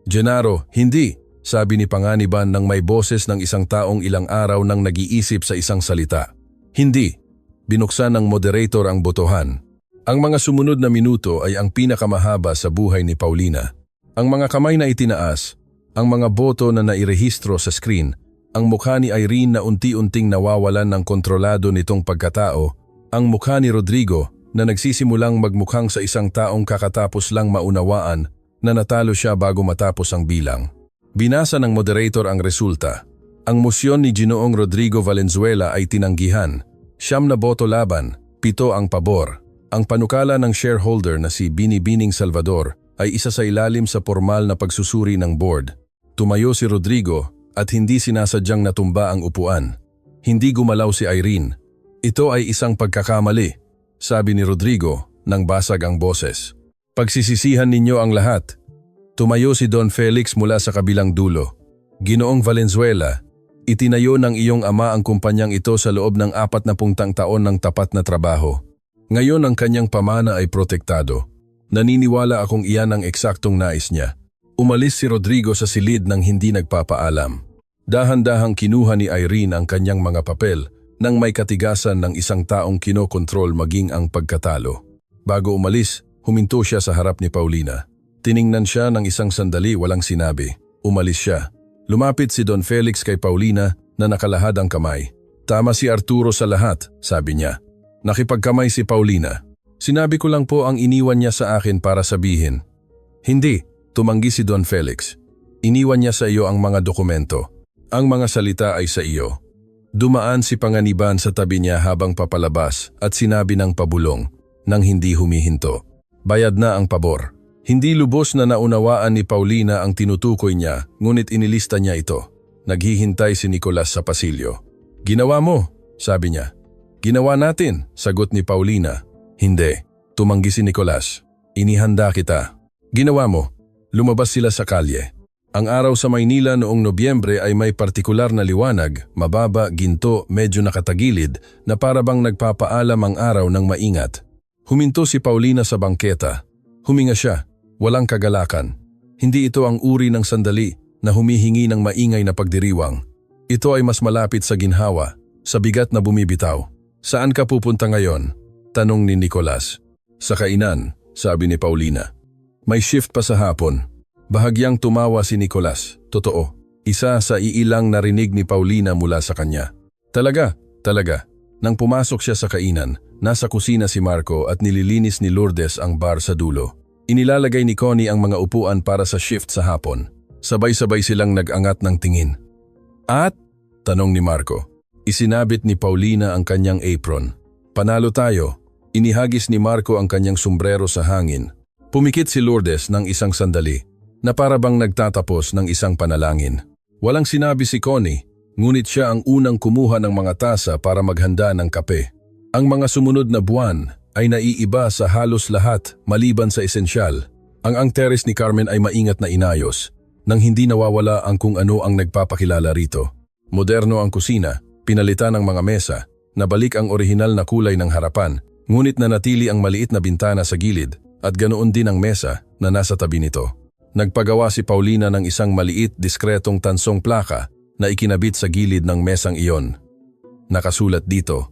Genaro, hindi! Sabi ni Panganiban nang may boses ng isang taong ilang araw nang nag-iisip sa isang salita. Hindi. Binuksan ng moderator ang botohan. Ang mga sumunod na minuto ay ang pinakamahaba sa buhay ni Paulina. Ang mga kamay na itinaas, ang mga boto na nairehistro sa screen, ang mukha ni Irene na unti-unting nawawalan ng kontrolado nitong pagkatao, ang mukha ni Rodrigo na nagsisimulang magmukhang sa isang taong kakatapos lang maunawaan na natalo siya bago matapos ang bilang. Binasa ng moderator ang resulta. Ang mosyon ni Ginoong Rodrigo Valenzuela ay tinanggihan. 9 na boto laban, 7 ang pabor. Ang panukala ng shareholder na si Binibining Salvador ay isa sa ilalim sa formal na pagsusuri ng board. Tumayo si Rodrigo at hindi sinasadyang natumba ang upuan. Hindi gumalaw si Irene. Ito ay isang pagkakamali, sabi ni Rodrigo nang basag ang boses. Pagsisisihan ninyo ang lahat. Tumayo si Don Felix mula sa kabilang dulo. Ginoong Valenzuela, itinayo ng iyong ama ang kumpanyang ito sa loob ng 40 taon ng tapat na trabaho. Ngayon ang kanyang pamana ay protektado. Naniniwala akong iyan ang eksaktong nais niya. Umalis si Rodrigo sa silid nang hindi nagpapaalam. Dahan-dahang kinuha ni Irene ang kanyang mga papel nang may katigasan ng isang taong kinokontrol maging ang pagkatalo. Bago umalis, huminto siya sa harap ni Paulina. Tiningnan siya ng isang sandali walang sinabi. Umalis siya. Lumapit si Don Felix kay Paulina na nakalahad ang kamay. Tama si Arturo sa lahat, sabi niya. Nakipagkamay si Paulina. Sinabi ko lang po ang iniwan niya sa akin para sabihin. Hindi, tumanggi si Don Felix. Iniwan niya sa iyo ang mga dokumento. Ang mga salita ay sa iyo. Dumaan si Panganiban sa tabi niya habang papalabas at sinabi ng pabulong nang hindi humihinto. Bayad na ang pabor. Hindi lubos na naunawaan ni Paulina ang tinutukoy niya, ngunit inilista niya ito. Naghihintay si Nicolas sa pasilyo. Ginawa mo, sabi niya. Ginawa natin, sagot ni Paulina. Hindi, tumanggi si Nicolas. Inihanda kita. Ginawa mo. Lumabas sila sa kalye. Ang araw sa Maynila noong Nobyembre ay may partikular na liwanag, mababa, ginto, medyo nakatagilid, na parabang nagpapaalam ang araw ng maingat. Huminto si Paulina sa bangketa. Huminga siya, walang kagalakan. Hindi ito ang uri ng sandali na humihingi ng maingay na pagdiriwang. Ito ay mas malapit sa ginhawa, sa bigat na bumibitaw. Saan ka pupunta ngayon? Tanong ni Nicolas. Sa kainan, sabi ni Paulina. May shift pa sa hapon. Bahagyang tumawa si Nicolas. Totoo. Isa sa iilang narinig ni Paulina mula sa kanya. Talaga. Nang pumasok siya sa kainan, nasa kusina si Marco at nililinis ni Lourdes ang bar sa dulo. Inilalagay ni Connie ang mga upuan para sa shift sa hapon. Sabay-sabay silang nag-angat ng tingin. At? Tanong ni Marco. Isinabit ni Paulina ang kanyang apron. Panalo tayo. Inihagis ni Marco ang kanyang sombrero sa hangin. Pumikit si Lourdes ng isang sandali, na parabang nagtatapos ng isang panalangin. Walang sinabi si Connie, ngunit siya ang unang kumuha ng mga tasa para maghanda ng kape. Ang mga sumunod na buwan ay naiiba sa halos lahat maliban sa esensyal. Ang teres ni Carmen ay maingat na inayos, nang hindi nawawala ang kung ano ang nagpapakilala rito. Moderno ang kusina, pinalitan ang mga mesa, nabalik ang orihinal na kulay ng harapan, ngunit nanatili ang maliit na bintana sa gilid at ganoon din ang mesa na nasa tabi nito. Nagpagawa si Paulina ng isang maliit, diskretong tansong plaka na ikinabit sa gilid ng mesang iyon. Nakasulat dito,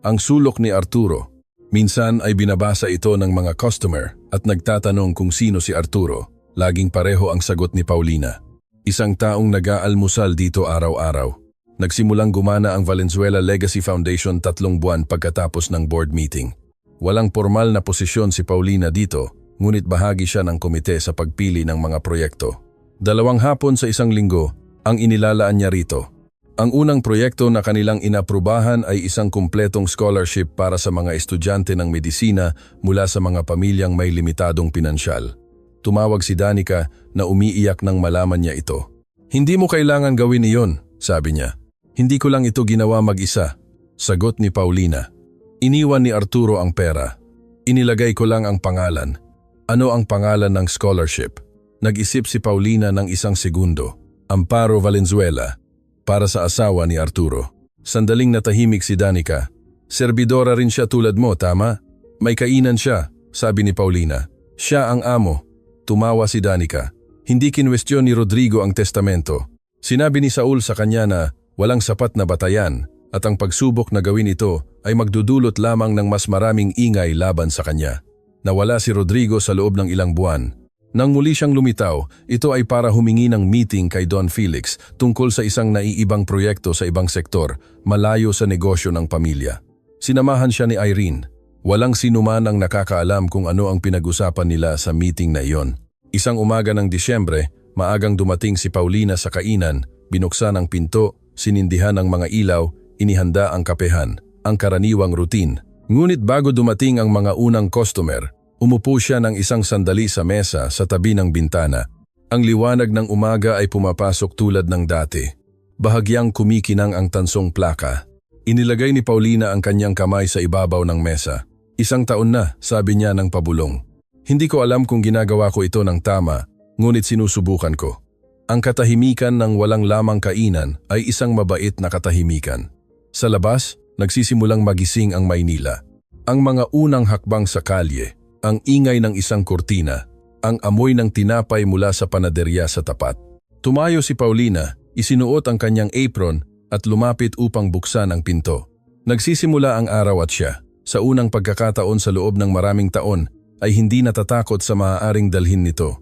ang sulok ni Arturo. Minsan ay binabasa ito ng mga customer at nagtatanong kung sino si Arturo. Laging pareho ang sagot ni Paulina. Isang taong nag-aalmusal dito araw-araw. Nagsimulang gumana ang Valenzuela Legacy Foundation 3 buwan pagkatapos ng board meeting. Walang formal na posisyon si Paulina dito, ngunit bahagi siya ng komite sa pagpili ng mga proyekto. 2 hapon sa isang linggo ang inilalaan niya rito. Ang unang proyekto na kanilang inaprubahan ay isang kumpletong scholarship para sa mga estudyante ng medisina mula sa mga pamilyang may limitadong pinansyal. Tumawag si Danica na umiiyak nang malaman niya ito. Hindi mo kailangan gawin iyon, sabi niya. Hindi ko lang ito ginawa mag-isa, sagot ni Paulina. Iniwan ni Arturo ang pera. Inilagay ko lang ang pangalan. Ano ang pangalan ng scholarship? Nag-isip si Paulina ng isang segundo. Amparo Valenzuela, para sa asawa ni Arturo. Sandaling natahimik si Danica. Serbidora rin siya tulad mo, tama? May kainan siya, sabi ni Paulina. Siya ang amo. Tumawa si Danica. Hindi kinwestiyon ni Rodrigo ang testamento. Sinabi ni Saul sa kanya na walang sapat na batayan at ang pagsubok na gawin ito ay magdudulot lamang ng mas maraming ingay laban sa kanya. Nawala si Rodrigo sa loob ng ilang buwan. Nang muli siyang lumitaw, ito ay para humingi ng meeting kay Don Felix tungkol sa isang naiibang proyekto sa ibang sektor, malayo sa negosyo ng pamilya. Sinamahan siya ni Irene. Walang sinuman ang nakakaalam kung ano ang pinag-usapan nila sa meeting na iyon. Isang umaga ng Disyembre, maagang dumating si Paulina sa kainan, binuksan ang pinto, sinindihan ang mga ilaw, inihanda ang kapehan, ang karaniwang routine. Ngunit bago dumating ang mga unang customer, umupo siya ng isang sandali sa mesa sa tabi ng bintana. Ang liwanag ng umaga ay pumapasok tulad ng dati. Bahagyang kumikinang ang tansong plaka. Inilagay ni Paulina ang kanyang kamay sa ibabaw ng mesa. "Isang taon na," sabi niya ng pabulong. "Hindi ko alam kung ginagawa ko ito ng tama, ngunit sinusubukan ko." Ang katahimikan ng walang lamang kainan ay isang mabait na katahimikan. Sa labas, nagsisimulang magising ang Maynila. Ang mga unang hakbang sa kalye, ang ingay ng isang kurtina, ang amoy ng tinapay mula sa panaderya sa tapat. Tumayo si Paulina, isinuot ang kanyang apron at lumapit upang buksan ang pinto. Nagsisimula ang araw at siya, sa unang pagkakataon sa loob ng maraming taon, ay hindi natatakot sa maaaring dalhin nito.